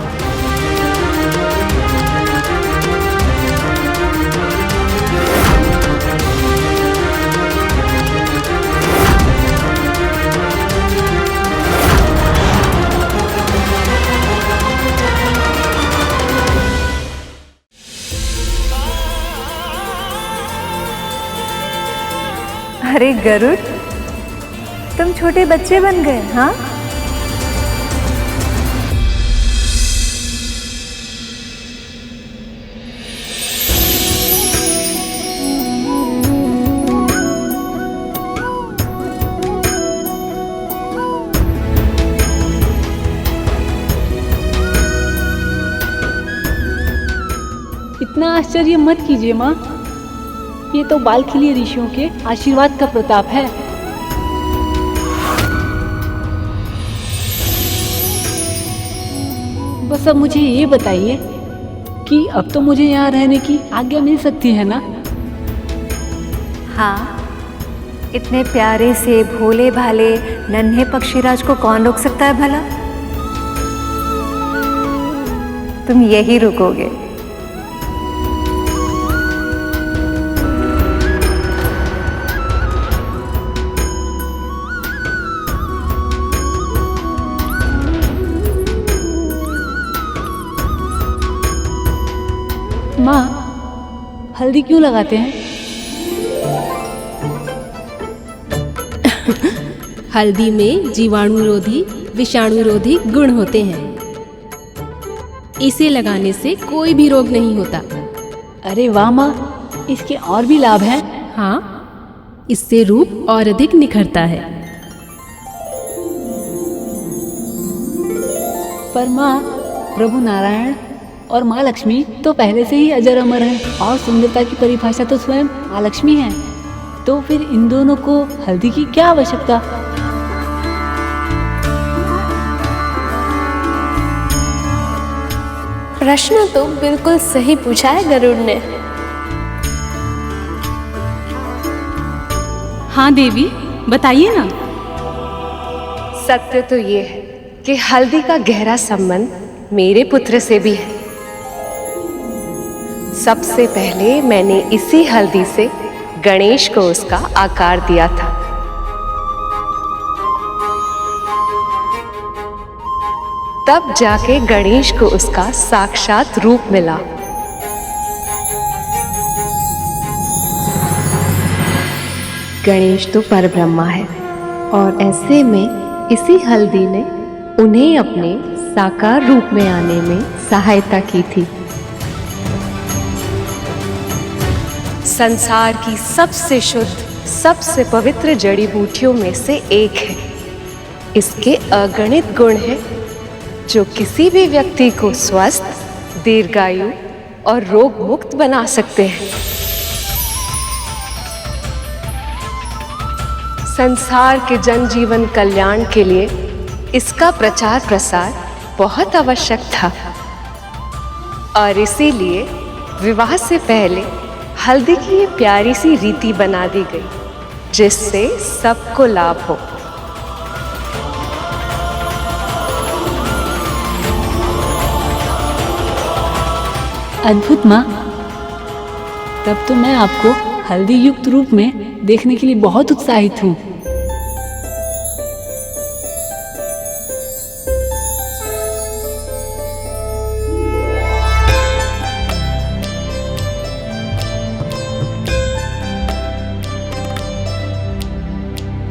अरे गरुड़, तुम छोटे बच्चे बन गए, हाँ? इतना आश्चर्य मत कीजिए माँ, ये तो बाल खिले ऋषियों के आशीर्वाद का प्रताप है। बस अब मुझे ये बताइए कि अब तो मुझे यहाँ रहने की आज्ञा मिल सकती है ना? हाँ, इतने प्यारे से भोले भाले नन्हे पक्षीराज को कौन रोक सकता है भला? तुम यही रुकोगे। माँ, हल्दी क्यों लगाते हैं? हल्दी में जीवाणुरोधी विषाणुरोधी गुण होते हैं। इसे लगाने से कोई भी रोग नहीं होता। अरे वाह माँ, इसके और भी लाभ हैं। हाँ, इससे रूप और अधिक निखरता है। पर माँ, प्रभु नारायण और माँ लक्ष्मी तो पहले से ही अजर अमर हैं और सुंदरता की परिभाषा तो स्वयं माँ लक्ष्मी है। तो फिर इन दोनों को हल्दी की क्या आवश्यकता? प्रश्न तो बिल्कुल सही पूछा है गरुड़ ने। हाँ देवी, बताइए ना। सत्य तो ये है कि हल्दी का गहरा संबंध मेरे पुत्र से भी है। सबसे पहले मैंने इसी हल्दी से गणेश को उसका आकार दिया था। तब जाके गणेश को उसका साक्षात रूप मिला। गणेश तो परब्रह्मा है और ऐसे में इसी हल्दी ने उन्हें अपने साकार रूप में आने में सहायता की थी। संसार की सबसे शुद्ध, सबसे पवित्र जड़ी बूटियों में से एक है। इसके अगणित गुण हैं जो किसी भी व्यक्ति को स्वस्थ, दीर्घायु और रोग मुक्त बना सकते हैं। संसार के जनजीवन कल्याण के लिए इसका प्रचार प्रसार बहुत आवश्यक था और इसीलिए विवाह से पहले हल्दी की ये प्यारी सी रीति बना दी गई जिससे सबको लाभ हो। अद्भुत माँ, तब तो मैं आपको हल्दी युक्त रूप में देखने के लिए बहुत उत्साहित हूँ।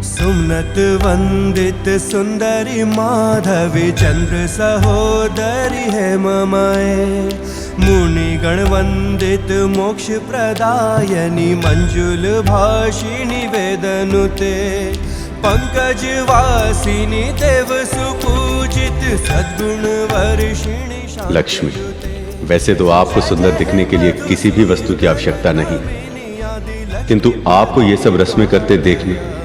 सुमनत वंदित सुंदरी माधवी चंद्र सहोदरी है ममाए, मुनिगण वंदित मोक्ष प्रदायनी मंजुल भाषिणी वेदनुते, पंकज वासिनी देव सुपूजित सद्गुण वर्षिणी। लक्ष्मी, वैसे तो आपको सुंदर दिखने के लिए किसी भी वस्तु की आवश्यकता नहीं, किंतु आपको ये सब रस्में करते देखने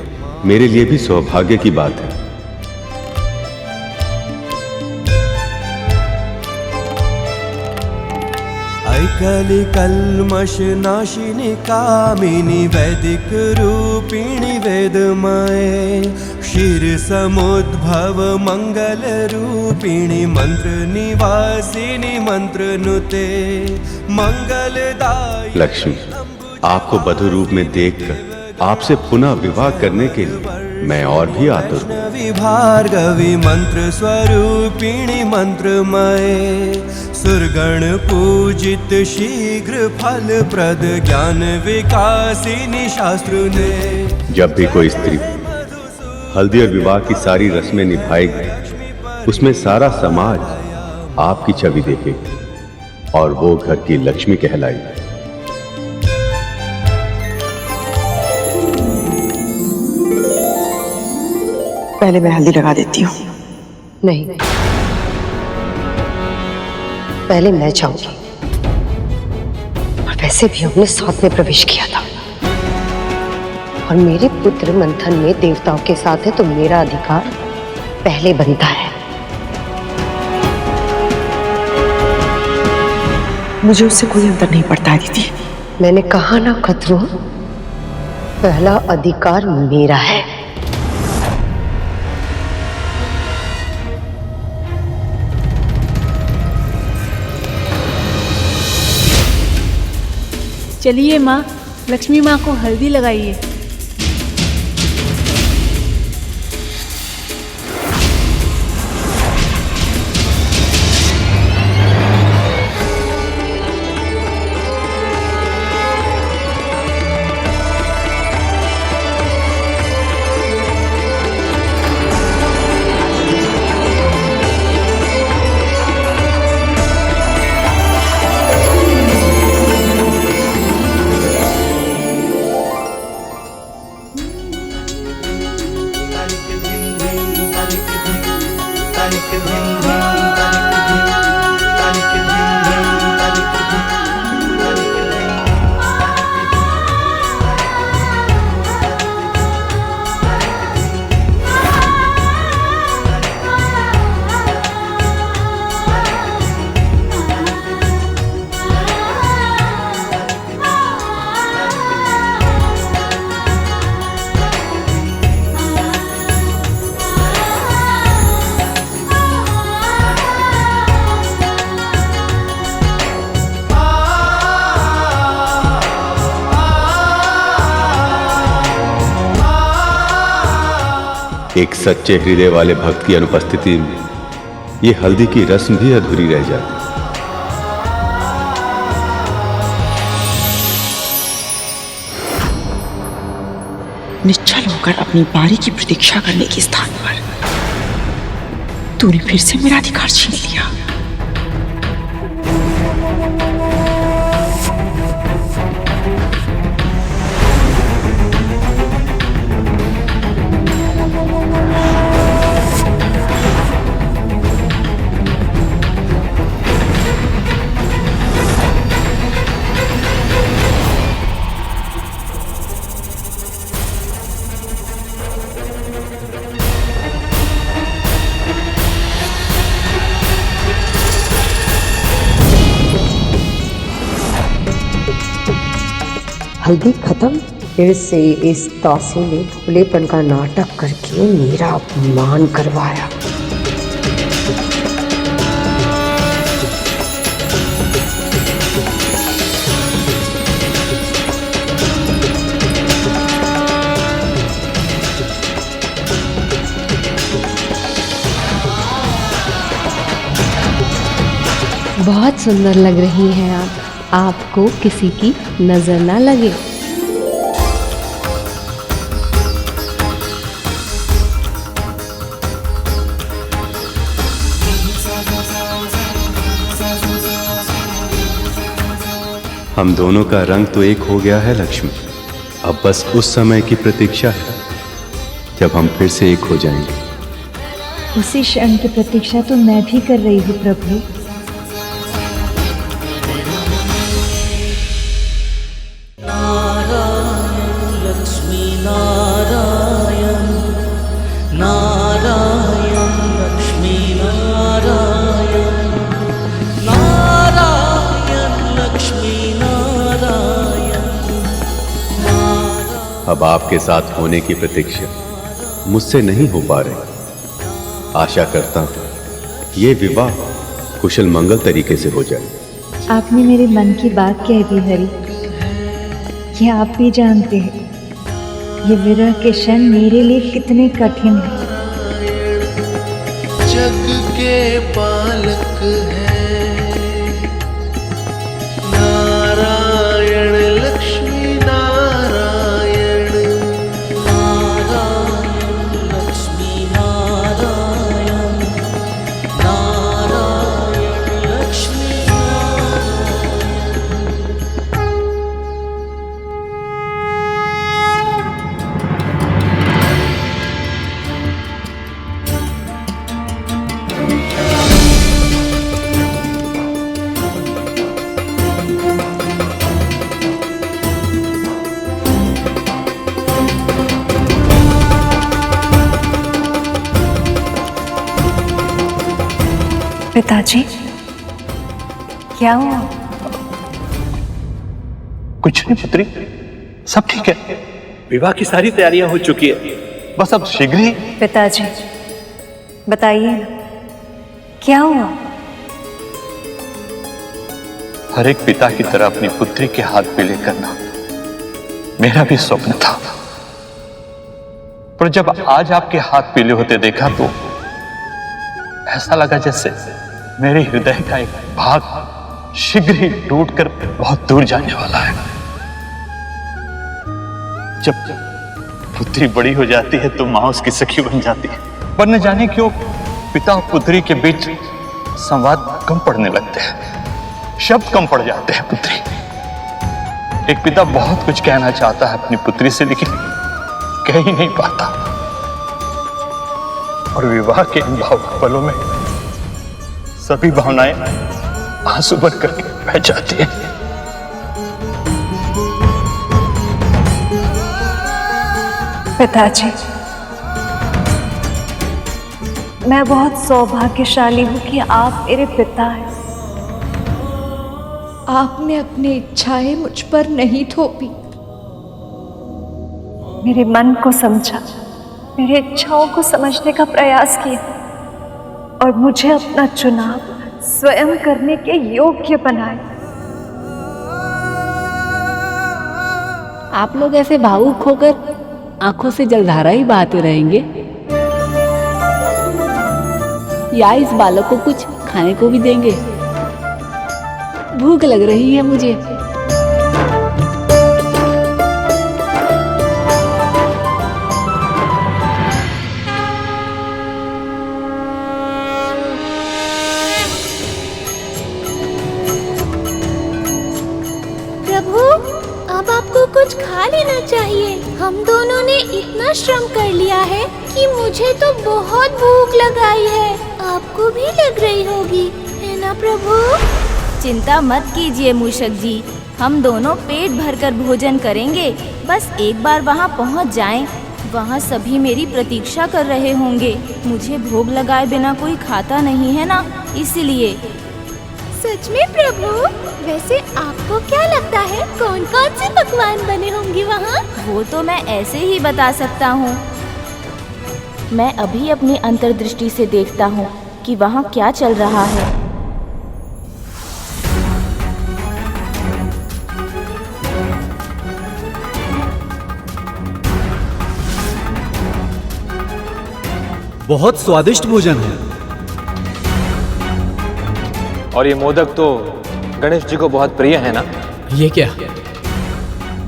मेरे लिए भी सौभाग्य की बात है। ऐकली कल्मष नाशिनी कामिनी वैदिक रूपिणी वेदमाए, क्षीर समुद्भव मंगल रूपिणी मंत्र निवासिनी मंत्र नुते, मंगलदायी। लक्ष्मी, आपको बधु रूप में देखकर आपसे पुनः विवाह करने के लिए मैं और भी आतुर हूँ। भार्गवी मंत्र स्वरूपिणी मंत्रमय, सुरगण पूजित शीघ्र फल प्रद ज्ञान विकासिनी शास्त्र ने। जब भी कोई स्त्री हल्दी और विवाह की सारी रस्में निभाएगी, उसमें सारा समाज आपकी छवि देखेगी और वो घर की लक्ष्मी कहलाएगी। पहले मैं हल्दी लगा देती हूँ। नहीं, पहले मैं जाऊंगी। और वैसे भी हमने साथ में प्रवेश किया था और मेरे पुत्र मंथन में देवताओं के साथ है तो मेरा अधिकार पहले बनता है। मुझे उससे कोई अंतर नहीं पड़ता है दीदी। मैंने कहा ना खतरो, पहला अधिकार मेरा है। चलिए माँ, लक्ष्मी माँ को हल्दी लगाइए। एक सच्चे हृदय वाले भक्त की अनुपस्थिति में ये हल्दी की रस्म भी अधूरी रह जाती। निश्चल होकर अपनी बारी की प्रतीक्षा करने के स्थान पर तूने फिर से मेरा अधिकार छीन लिया। हल्दी खत्म। फिर से इस तासे ने भोलेपन का नाटक करके मेरा अपमान करवाया। बहुत सुंदर लग रही हैं आप। आपको किसी की नजर ना लगे। हम दोनों का रंग तो एक हो गया है लक्ष्मी। अब बस उस समय की प्रतीक्षा है जब हम फिर से एक हो जाएंगे। उसी क्षण की प्रतीक्षा तो मैं भी कर रही हूँ प्रभु। अब आपके साथ होने की प्रतीक्षा मुझसे नहीं हो पा रही। आशा करता हूं ये विवाह कुशल मंगल तरीके से हो जाए। आपने मेरे मन की बात कह दी हरि। ये आप भी जानते हैं ये विरह के क्षण मेरे लिए कितने कठिन हैं। जग के पालक है नारायण लक्ष्मी नारायण नारायण लक्ष्मी नारायण नारायण लक्ष्मी पिताजी क्या हुआ? कुछ नहीं पुत्री, सब ठीक है। विवाह की सारी तैयारियां हो चुकी है, बस अब शीघ्र ही। पिताजी बताइए ना क्या हुआ? हर एक पिता की तरह अपनी पुत्री के हाथ पीले करना मेरा भी स्वप्न था, पर जब आज आपके हाथ पीले होते देखा तो ऐसा लगा जैसे मेरे हृदय का एक भाग शीघ्र ही टूटकर बहुत दूर जाने वाला है। जब पुत्री बड़ी हो जाती है तो मां उसकी सखी बन जाती है, पर न जाने क्यों पिता और पुत्री के बीच संवाद कम पड़ने लगते हैं, शब्द कम पड़ जाते हैं। पुत्री, एक पिता बहुत कुछ कहना चाहता है अपनी पुत्री से, लेकिन कह ही नहीं पाता, और विवाह के इन भावुक पलों में सभी भावनाएं आंसू भर करके बह जाती हैं। पिताजी मैं बहुत सौभाग्यशाली हूँ कि आप मेरे पिता हैं। आपने अपनी इच्छाएं मुझ पर नहीं थोपी, मेरे मन को समझा, मेरी इच्छाओं को समझने का प्रयास किया और मुझे अपना चुनाव स्वयं करने के योग्य बनाए। आप लोग ऐसे भावुक होकर आंखों से जलधारा ही बहाते रहेंगे या इस बालक को कुछ खाने को भी देंगे? भूख लग रही है मुझे। कुछ खा लेना चाहिए। हम दोनों ने इतना श्रम कर लिया है कि मुझे तो बहुत भूख लगाई है। आपको भी लग रही होगी, है ना प्रभु? चिंता मत कीजिए मूषक जी, हम दोनों पेट भरकर भोजन करेंगे। बस एक बार वहाँ पहुँच जाएं, वहाँ सभी मेरी प्रतीक्षा कर रहे होंगे। मुझे भोग लगाए बिना कोई खाता नहीं है ना, इसलिए। सच में प्रभु? वैसे आपको क्या लगता है कौन कौन से पकवान बने होंगे वहाँ? वो तो मैं ऐसे ही बता सकता हूँ। मैं अभी अपनी अंतर्दृष्टि से देखता हूँ कि वहाँ क्या चल रहा है। बहुत स्वादिष्ट भोजन है। और ये मोदक तो गणेश जी को बहुत प्रिय है ना? ये क्या?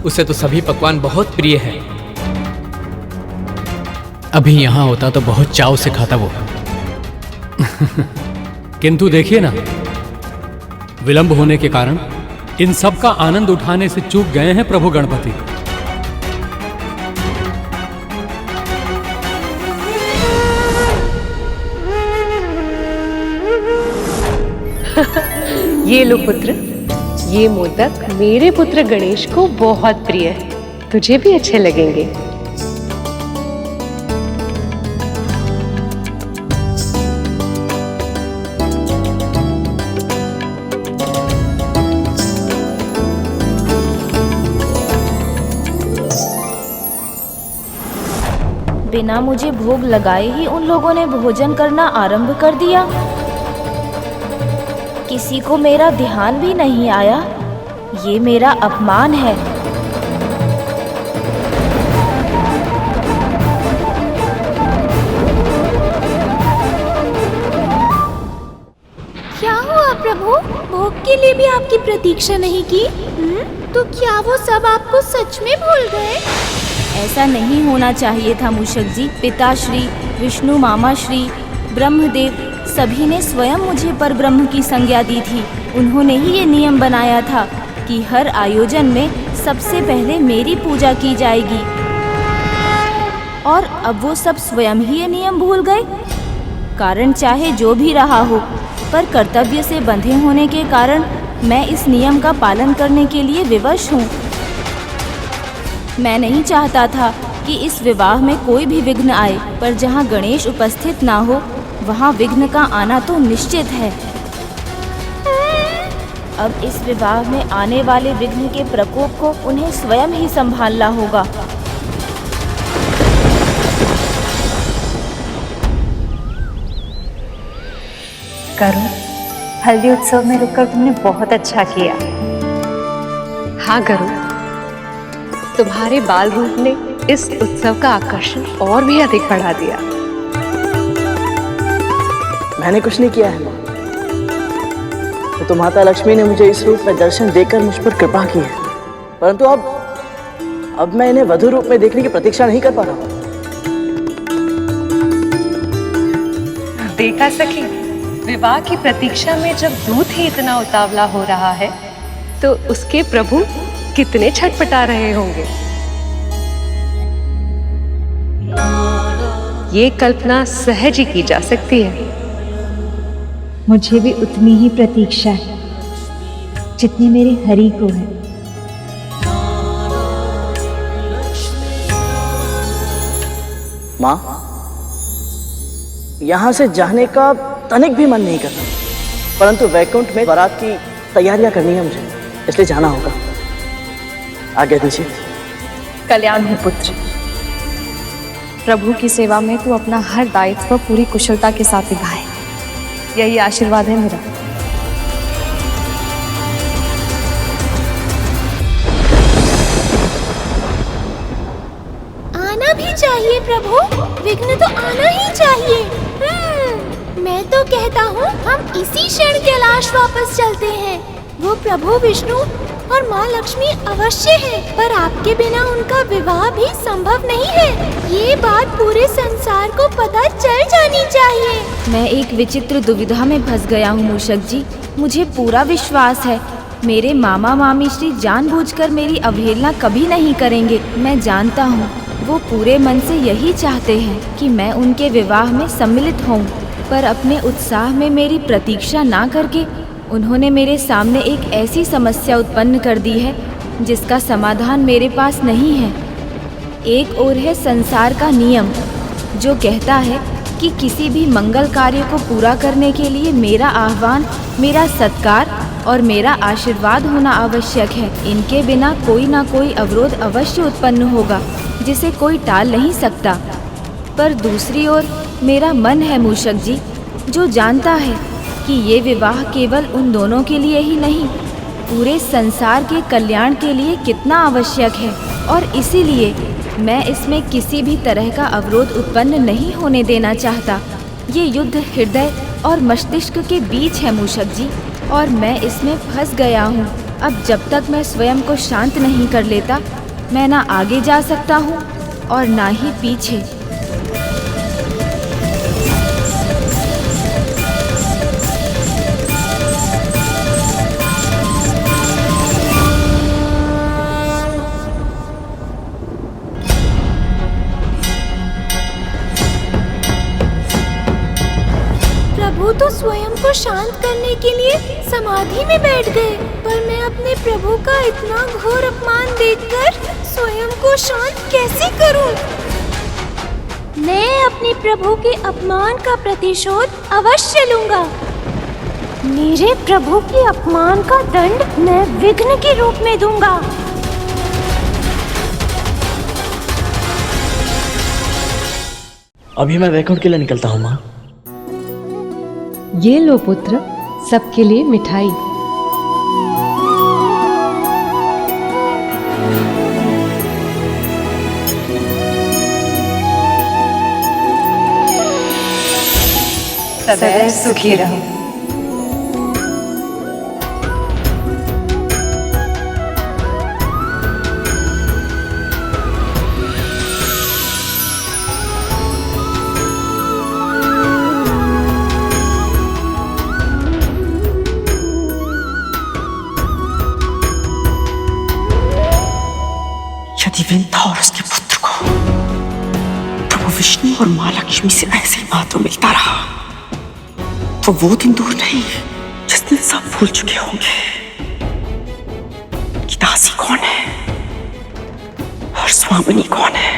उसे तो सभी पकवान बहुत प्रिय हैं। अभी यहाँ होता तो बहुत चाव से खाता वो। किंतु देखिए ना, विलंब होने के कारण इन सब का आनंद उठाने से चूक गए हैं प्रभु गणपति। ये लो पुत्र, ये मोदक मेरे पुत्र गणेश को बहुत प्रिय है, तुझे भी अच्छे लगेंगे। बिना मुझे भोग लगाए ही उन लोगों ने भोजन करना आरंभ कर दिया। किसी को मेरा ध्यान भी नहीं आया। ये मेरा अपमान है। क्या हुआ प्रभु? भोग के लिए भी आपकी प्रतीक्षा नहीं की? तो क्या वो सब आपको सच में भूल गए? ऐसा नहीं होना चाहिए था मूषक जी। पिताश्री, विष्णु मामा श्री, ब्रह्मदेव सभी ने स्वयं मुझे परब्रह्म की संज्ञा दी थी। उन्होंने ही ये नियम बनाया था कि हर आयोजन में सबसे पहले मेरी पूजा की जाएगी। और अब वो सब स्वयं ही ये नियम भूल गए। कारण चाहे जो भी रहा हो, पर कर्तव्य से बंधे होने के कारण मैं इस नियम का पालन करने के लिए विवश हूँ। मैं नहीं चाहता था कि इस विवाह में कोई भी विघ्न आए, पर जहाँ गणेश उपस्थित ना हो वहाँ विघ्न का आना तो निश्चित है। अब इस विवाह में आने वाले विघ्न के प्रकोप को उन्हें स्वयं ही संभालना होगा। करुण, हल्दी उत्सव में रुककर तुमने बहुत अच्छा किया। हाँ करुण, तुम्हारे बाल रूप ने इस उत्सव का आकर्षण और भी अधिक बढ़ा दिया। मैंने कुछ नहीं किया है माँ, तो माता लक्ष्मी ने मुझे इस रूप में दर्शन देकर मुझ पर कृपा की है। परंतु अब मैं इन्हें वधु रूप में देखने की प्रतीक्षा नहीं कर पा रहा हूँ। देखा सखी, विवाह की प्रतीक्षा में जब दूत ही इतना उतावला हो रहा है तो उसके प्रभु कितने छटपटा रहे होंगे। ये कल्पना सहज ही की जा सकती है। मुझे भी उतनी ही प्रतीक्षा है जितनी मेरे हरि को है। माँ, यहाँ से जाने का तनिक भी मन नहीं कर रहा, परंतु वैकुंठ में बारात की तैयारियां करनी है मुझे, इसलिए जाना होगा। आज्ञा दीजिए। कल्याण हो पुत्र। प्रभु की सेवा में तू अपना हर दायित्व पूरी कुशलता के साथ निभाए, यही आशीर्वाद है मेरा। आना भी चाहिए प्रभु, विघ्न तो आना ही चाहिए। मैं तो कहता हूँ हम इसी क्षण कैलाश वापस चलते हैं। वो प्रभु विष्णु और माँ लक्ष्मी अवश्य है, पर आपके बिना उनका विवाह भी संभव नहीं है। ये बात पूरे संसार को पता चल जानी चाहिए। मैं एक विचित्र दुविधा में फंस गया हूँ मूषक जी। मुझे पूरा विश्वास है मेरे मामा मामी श्री जानबूझकर मेरी अवहेलना कभी नहीं करेंगे। मैं जानता हूँ वो पूरे मन से यही चाहते हैं कि मैं उनके विवाह में सम्मिलित होऊं, पर अपने उत्साह में मेरी प्रतीक्षा ना करके उन्होंने मेरे सामने एक ऐसी समस्या उत्पन्न कर दी है जिसका समाधान मेरे पास नहीं है। एक ओर है संसार का नियम जो कहता है कि किसी भी मंगल कार्य को पूरा करने के लिए मेरा आह्वान, मेरा सत्कार और मेरा आशीर्वाद होना आवश्यक है। इनके बिना कोई ना कोई अवरोध अवश्य उत्पन्न होगा जिसे कोई टाल नहीं सकता। पर दूसरी ओर मेरा मन है मूषक जी, जो जानता है कि ये विवाह केवल उन दोनों के लिए ही नहीं, पूरे संसार के कल्याण के लिए कितना आवश्यक है, और इसीलिए मैं इसमें किसी भी तरह का अवरोध उत्पन्न नहीं होने देना चाहता। ये युद्ध हृदय और मस्तिष्क के बीच है मूषक जी, और मैं इसमें फंस गया हूँ। अब जब तक मैं स्वयं को शांत नहीं कर लेता, मैं ना आगे जा सकता हूँ और ना ही पीछे। प्रभु तो स्वयं को शांत करने के लिए समाधि में बैठ गए, पर मैं अपने प्रभु का इतना घोर अपमान देखकर स्वयं को शांत कैसे करूं? मैं अपने प्रभु के अपमान का प्रतिशोध अवश्य लूंगा। मेरे प्रभु के अपमान का दंड मैं विघ्न के रूप में दूंगा। अभी मैं वैकुंठ के लिए निकलता हूँ माँ। ये लो पुत्र, सबके लिए मिठाई। सदैव सुखी रहो। यदि वृंदा और उसके पुत्र को प्रभु विष्णु और माँ लक्ष्मी से ऐसे ही महत्व मिलता रहा तो वो दिन दूर नहीं जिस दिन सब भूल चुके होंगे कि दासी कौन है और स्वामिनी कौन है।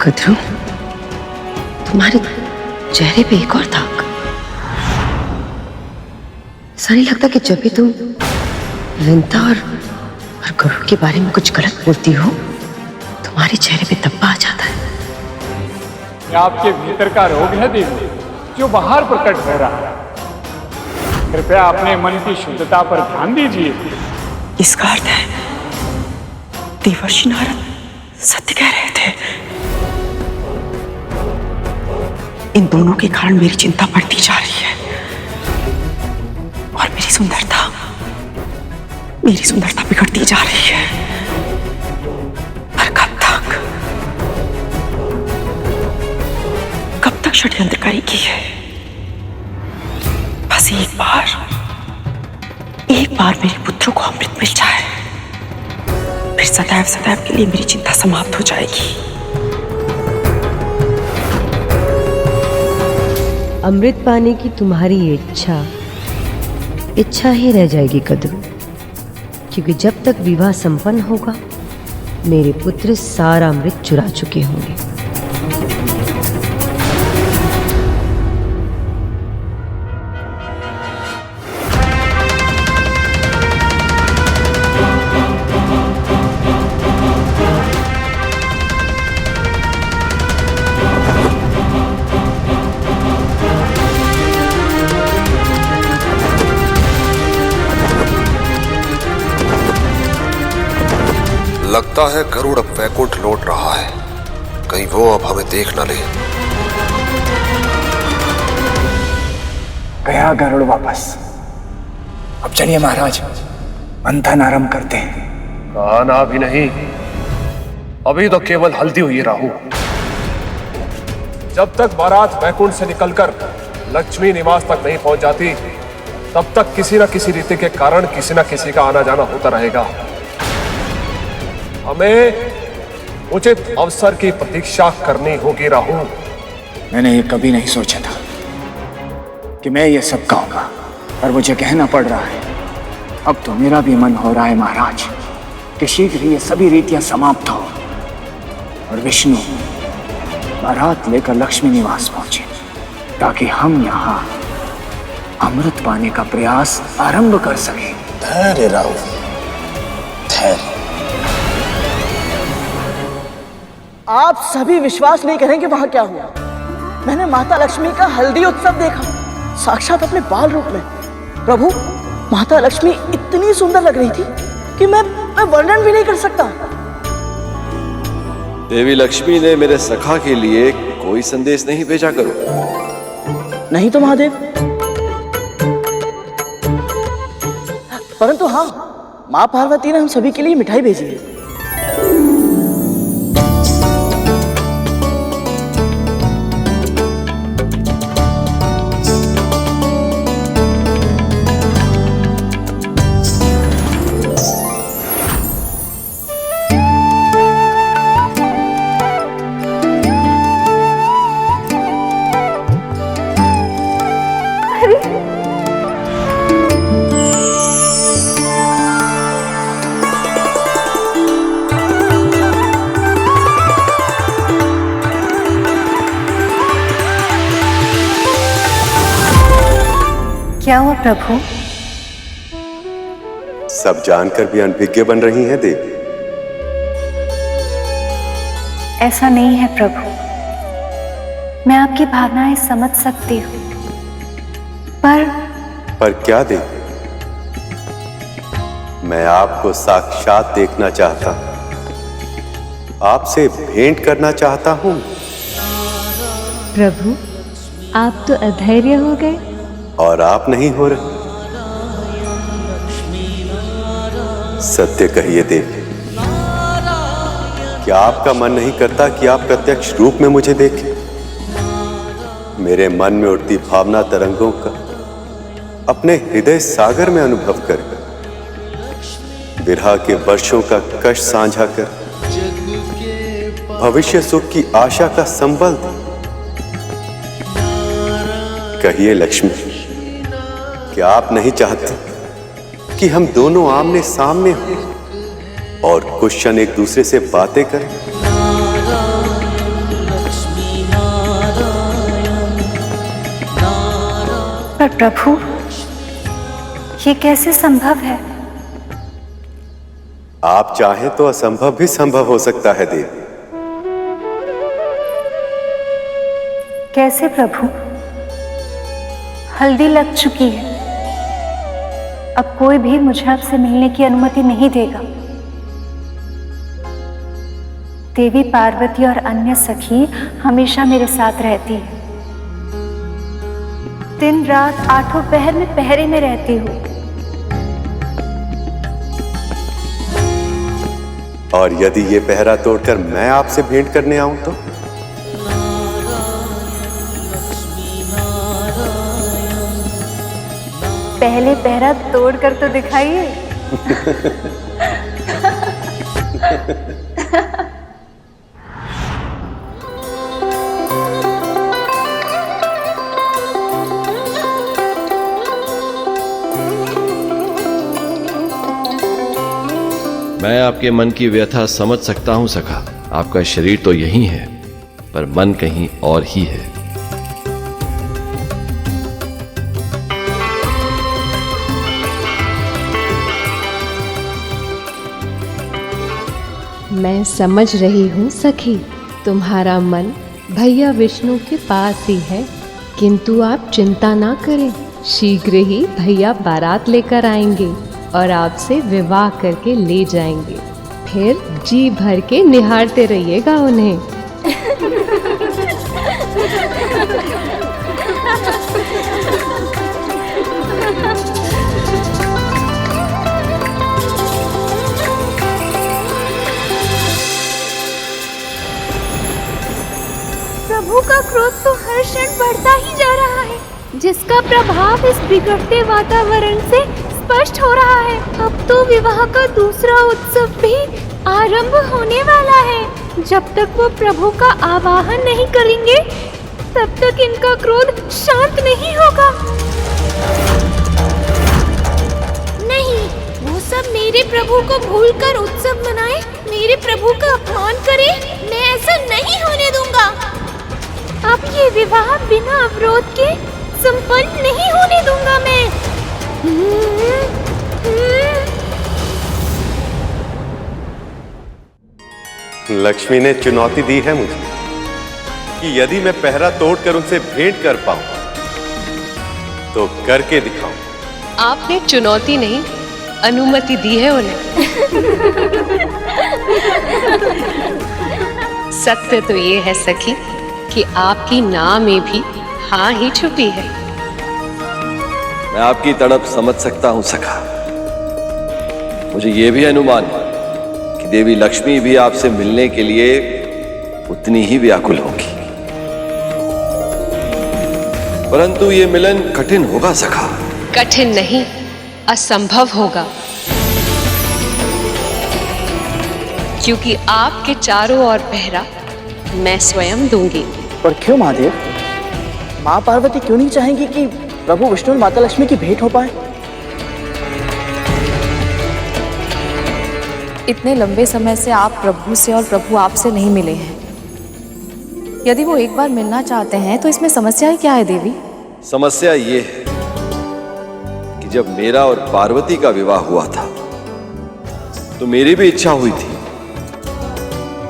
कद्रू, तुम्हारे चेहरे पे एक और दाग। ऐसा नहीं लगता कि जब भी तुम विंता और गरुड़ के बारे में कुछ गलत बोलती हो, तुम्हारे चेहरे पे धब्बा आ जाता है। ये आपके भीतर का रोग है देवी, जो बाहर प्रकट हो रहा है। कृपया अपने मन की शुद्धता पर ध्यान दीजिए। इसका अर्थ है देवर्षि नारद सत्य कह रहे थे। इन दोनों के कारण मेरी चिंता बढ़ती जा रही है और मेरी सुंदरता बिगड़ती जा रही है। पर कब तक षड्यंत्र करेगी है? बस एक बार मेरे पुत्रों को अमृत मिल जाए, फिर सदैव सदैव के लिए मेरी चिंता समाप्त हो जाएगी। अमृत पाने की तुम्हारी इच्छा ही रह जाएगी कद्रू, क्योंकि जब तक विवाह संपन्न होगा मेरे पुत्र सारा अमृत चुरा चुके होंगे। लगता है गरुड़ अब वैकुंठ लौट रहा है, कहीं वो अब हमें देख न ले। गया गरुड़ वापस। अब चलिए महाराज, मंथन आरंभ करते हैं। खाना भी नहीं, अभी तो केवल हल्दी हुई राहु। जब तक बारात वैकुंठ से निकलकर लक्ष्मी निवास तक नहीं पहुंच जाती, तब तक किसी न किसी रीति के कारण किसी न किसी का आना जाना होता रहेगा। हमें उचित अवसर की प्रतीक्षा करनी होगी राहुल। मैंने ये कभी नहीं सोचा था कि मैं ये सब कहूंगा, पर मुझे कहना पड़ रहा है। अब तो मेरा भी मन हो रहा है महाराज कि शीघ्र ही ये सभी रीतियां समाप्त हो और विष्णु बारात लेकर लक्ष्मी निवास पहुंचे, ताकि हम यहाँ अमृत पाने का प्रयास आरंभ कर सकें। धैर्य राहुल, धैर्य। आप सभी विश्वास नहीं करेंगे वहां क्या हुआ। मैंने माता लक्ष्मी का हल्दी उत्सव देखा, साक्षात अपने बाल रूप में। प्रभु, माता लक्ष्मी इतनी सुंदर लग रही थी कि मैं वर्णन भी नहीं कर सकता। देवी लक्ष्मी ने मेरे सखा के लिए कोई संदेश नहीं भेजा करो। नहीं तो महादेव, परंतु हाँ, माँ पार्वती ने हम सभी के लिए मिठाई भेजी है। क्या हुआ प्रभु? सब जानकर भी अनभिज्ञ बन रही हैं देवी। ऐसा नहीं है प्रभु, मैं आपकी भावनाएं समझ सकती हूँ, पर क्या देवी? मैं आपको साक्षात देखना चाहता हूं, आपसे भेंट करना चाहता हूं। प्रभु, आप तो अधैर्य हो गए। और आप नहीं हो रहे। सत्य कहिए देवी, क्या आपका मन नहीं करता कि आप प्रत्यक्ष रूप में मुझे देखें? मेरे मन में उठती भावना तरंगों का अपने हृदय सागर में अनुभव कर, विरह के वर्षों का कष्ट साझा कर, भविष्य सुख की आशा का संबल दे। कहिए लक्ष्मी, क्या आप नहीं चाहते कि हम दोनों आमने सामने हों और कुछ क्षण एक दूसरे से बातें करें? पर प्रभु, ये कैसे संभव है? आप चाहें तो असंभव भी संभव हो सकता है देवी। कैसे प्रभु? हल्दी लग चुकी है, अब कोई भी मुझे आपसे मिलने की अनुमति नहीं देगा। देवी पार्वती और अन्य सखी हमेशा मेरे साथ रहती है। दिन रात आठों पहर में पहरे में रहती हूँ। और यदि ये पहरा तोड़कर मैं आपसे भेंट करने आऊं तो? पहले पहरा तोड़कर तो दिखाइए। मैं आपके मन की व्यथा समझ सकता हूं सखा। आपका शरीर तो यही है, पर मन कहीं और ही है। मैं समझ रही हूँ सखी, तुम्हारा मन भैया विष्णु के पास ही है, किंतु आप चिंता ना करें, शीघ्र ही भैया बारात लेकर आएंगे और आपसे विवाह करके ले जाएंगे। फिर जी भर के निहारते रहिएगा उन्हें। प्रभु का क्रोध बढ़ता ही जा रहा है, जिसका प्रभाव इस बिगड़ते वातावरण से स्पष्ट हो रहा है। अब तो विवाह का दूसरा उत्सव भी आरंभ होने वाला है। जब तक वो प्रभु का आवाहन नहीं करेंगे, तब तक इनका क्रोध शांत नहीं होगा। नहीं, वो सब मेरे प्रभु को भूलकर उत्सव मनाए, मेरे प्रभु का अपमान करे, मैं ऐसा नहीं होने दूंगा। अब ये विवाह बिना अवरोध के संपन्न नहीं होने दूंगा मैं। लक्ष्मी ने चुनौती दी है मुझे कि यदि मैं पहरा तोड़कर उनसे भेंट कर पाऊं तो करके दिखाऊं। आपने चुनौती नहीं, अनुमति दी है उन्हें। सत्य तो ये है सखी कि आपकी ना में भी हाँ ही छुपी है। मैं आपकी तड़प समझ सकता हूं सखा। मुझे यह भी अनुमान है कि देवी लक्ष्मी भी आपसे मिलने के लिए उतनी ही व्याकुल होगी, परंतु ये मिलन कठिन होगा सखा। कठिन नहीं, असंभव होगा, क्योंकि आपके चारों ओर पहरा मैं स्वयं दूंगी। पर क्यों महादेव? माँ पार्वती क्यों नहीं चाहेंगी कि प्रभु विष्णु और माता लक्ष्मी की भेंट हो पाए? इतने लंबे समय से आप प्रभु से और प्रभु आपसे नहीं मिले हैं। यदि वो एक बार मिलना चाहते हैं तो इसमें समस्या क्या है देवी? समस्या ये है कि जब मेरा और पार्वती का विवाह हुआ था तो मेरी भी इच्छा हुई थी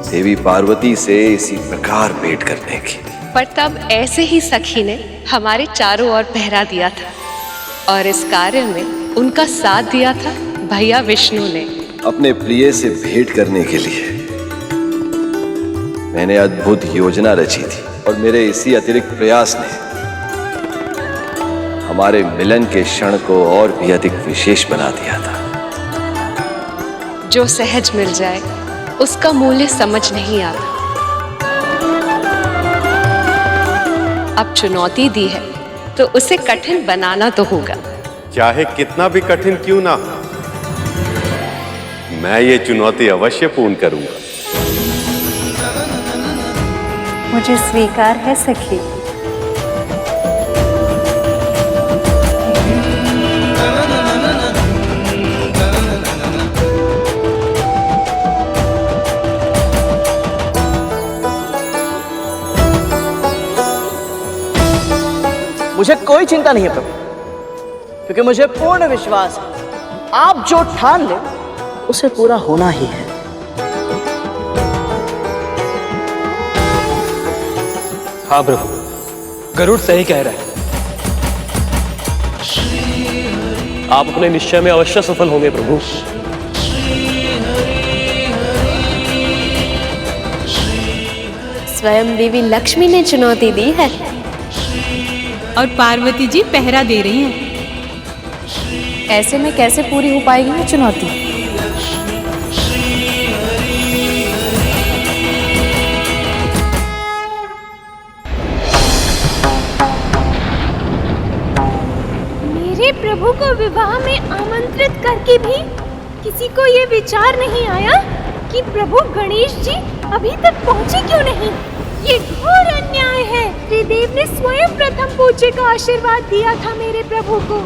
देवी पार्वती से इसी प्रकार भेंट करने की, पर तब ऐसे ही सखी ने हमारे चारों ओर पहरा दिया था और इस कार्य में उनका साथ दिया था भैया विष्णु ने। अपने प्रिय से भेंट करने के लिए मैंने अद्भुत योजना रची थी और मेरे इसी अतिरिक्त प्रयास ने हमारे मिलन के क्षण को और भी अधिक विशेष बना दिया था। जो सहज मिल जाए उसका मूल्य समझ नहीं आता। अब चुनौती दी है तो उसे कठिन बनाना तो होगा। चाहे कितना भी कठिन क्यों ना हो, मैं ये चुनौती अवश्य पूर्ण करूंगा। मुझे स्वीकार है सखी। मुझे कोई चिंता नहीं है प्रभु, क्योंकि मुझे पूर्ण विश्वास है आप जो ठान ले उसे पूरा होना ही है। हाँ प्रभु, गरुड़ सही कह रहा है। आप अपने निश्चय में अवश्य सफल होंगे प्रभु। स्वयं देवी लक्ष्मी ने चुनौती दी है और पार्वती जी पहरा दे रही हैं। ऐसे में कैसे पूरी हो पाएगी ये चुनौती? मेरे प्रभु को विवाह में आमंत्रित करके भी किसी को ये विचार नहीं आया कि प्रभु गणेश जी अभी तक पहुंचे क्यों नहीं। ये घोर अन्याय है। त्रिदेव ने स्वयं प्रथम पूज्य का आशीर्वाद दिया था मेरे प्रभु को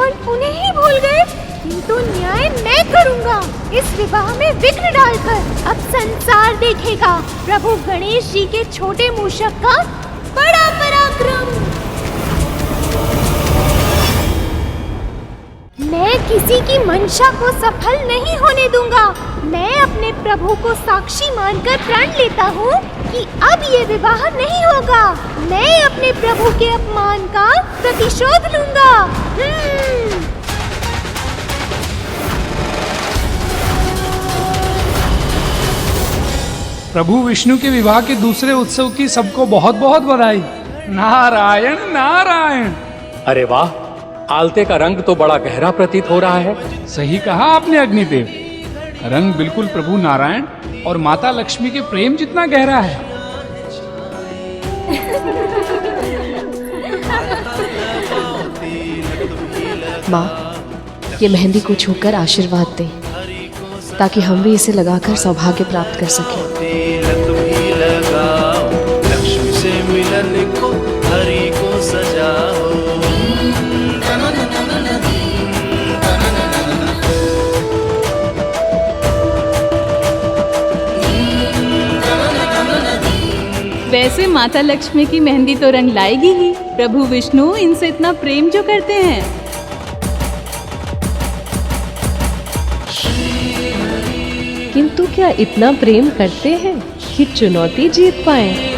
और उन्हें ही भूल गए। किंतु न्याय मैं करूंगा। इस विवाह में विघ्न डालकर अब संसार देखेगा प्रभु गणेश जी के छोटे मूषक का बड़ा पराक्रम। मैं किसी की मंशा को सफल नहीं होने दूंगा। मैं अपने प्रभु को साक्षी मानकर प्रण लेता हूँ कि अब ये विवाह नहीं होगा। मैं अपने प्रभु के अपमान का प्रतिशोध लूंगा। प्रभु विष्णु के विवाह के दूसरे उत्सव की सबको बहुत बहुत बधाई। नारायण नारायण। अरे वाह, आलते का रंग तो बड़ा गहरा प्रतीत हो रहा है। सही कहा आपने अग्निदेव, रंग बिल्कुल प्रभु नारायण और माता लक्ष्मी के प्रेम जितना गहरा है। माँ, ये मेहंदी को छूकर आशीर्वाद दें ताकि हम भी इसे लगाकर सौभाग्य प्राप्त कर सकें। लक्ष्मी से मिलन को हरि को सजाओ। वैसे माता लक्ष्मी की मेहंदी तो रंग लाएगी ही, प्रभु विष्णु इनसे इतना प्रेम जो करते हैं। किंतु क्या इतना प्रेम करते हैं कि चुनौती जीत पाए?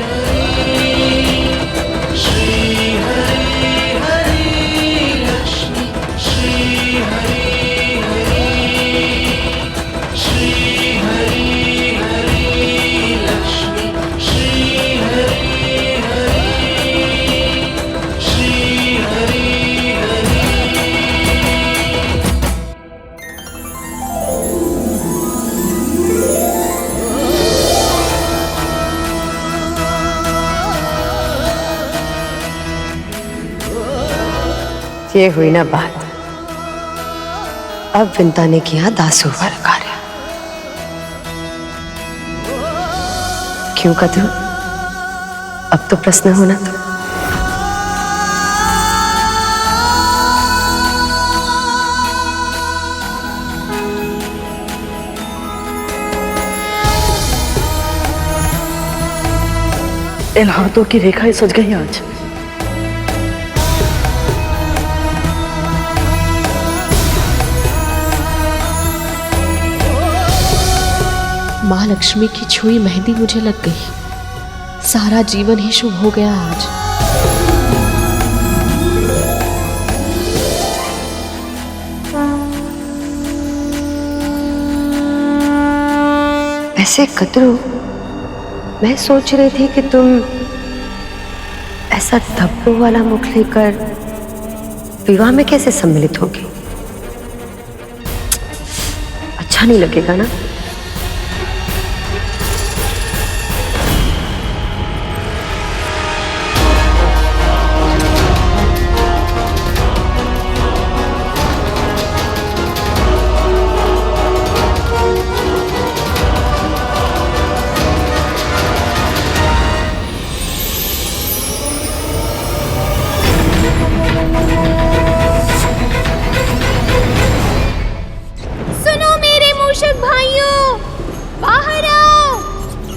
ये हुई ना बात। अब विंता ने किया दासू वाला कार्य। क्यों कद्रू? अब तो प्रश्न होना तो। इन हाथों की रेखाएं सज गई आज। माँ लक्ष्मी की छुई मेहंदी मुझे लग गई। सारा जीवन ही शुभ हो गया आज। ऐसे कतरू, मैं सोच रही थी कि तुम ऐसा धब्बों वाला मुख लेकर विवाह में कैसे सम्मिलित होगी। अच्छा नहीं लगेगा ना?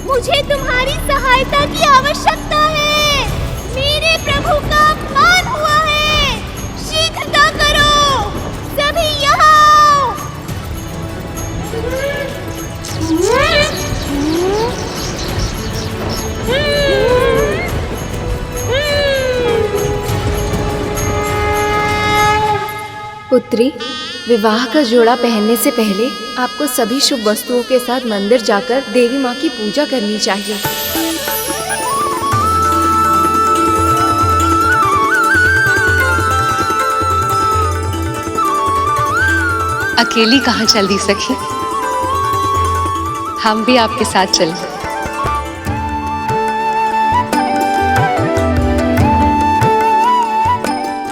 मुझे तुम्हारी सहायता की आवश्यकता है। मेरे प्रभु का अपमान हुआ है। शीघ्रता करो, सभी यहाँ आओ। पुत्री, विवाह का जोड़ा पहनने से पहले आपको सभी शुभ वस्तुओं के साथ मंदिर जाकर देवी माँ की पूजा करनी चाहिए। अकेली कहाँ चल दी सखी? हम भी आपके साथ चलें।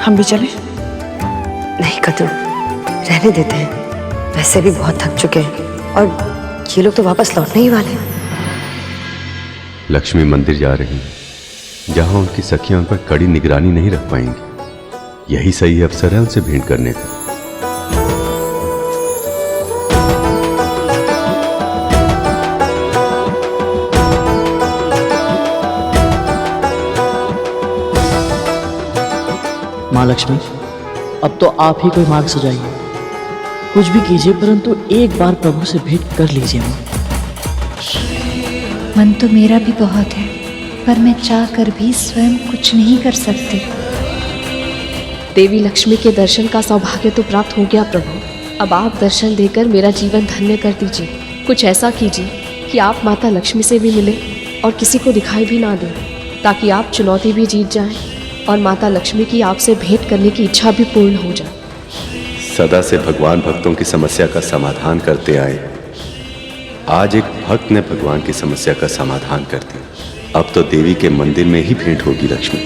हम भी चलें? नहीं कद्रू, रहने देते हैं। वैसे भी बहुत थक चुके हैं और ये लोग तो वापस लौटने ही वाले हैं। लक्ष्मी मंदिर जा रही हैं, जहां उनकी सखियां उन पर कड़ी निगरानी नहीं रख पाएंगी। यही सही अवसर है उनसे भेंट करने का। माँ लक्ष्मी, अब तो आप ही कोई मार्ग सजाइए। कुछ भी कीजिए, परंतु एक बार प्रभु से भेंट कर लीजिए। मन तो मेरा भी बहुत है, पर मैं चाह कर भी स्वयं कुछ नहीं कर सकती। देवी लक्ष्मी के दर्शन का सौभाग्य तो प्राप्त हो गया प्रभु। अब आप दर्शन देकर मेरा जीवन धन्य कर दीजिए। कुछ ऐसा कीजिए कि आप माता लक्ष्मी से भी मिले और किसी को दिखाई भी ना दें, ताकि आप चुनौती भी जीत जाएं और माता लक्ष्मी की आपसे भेंट करने की इच्छा भी पूर्ण हो जाए। सदा से भगवान भक्तों की समस्या का समाधान करते आए, आज एक भक्त ने भगवान की समस्या का समाधान कर दिया। अब तो देवी के मंदिर में ही भेंट होगी लक्ष्मी।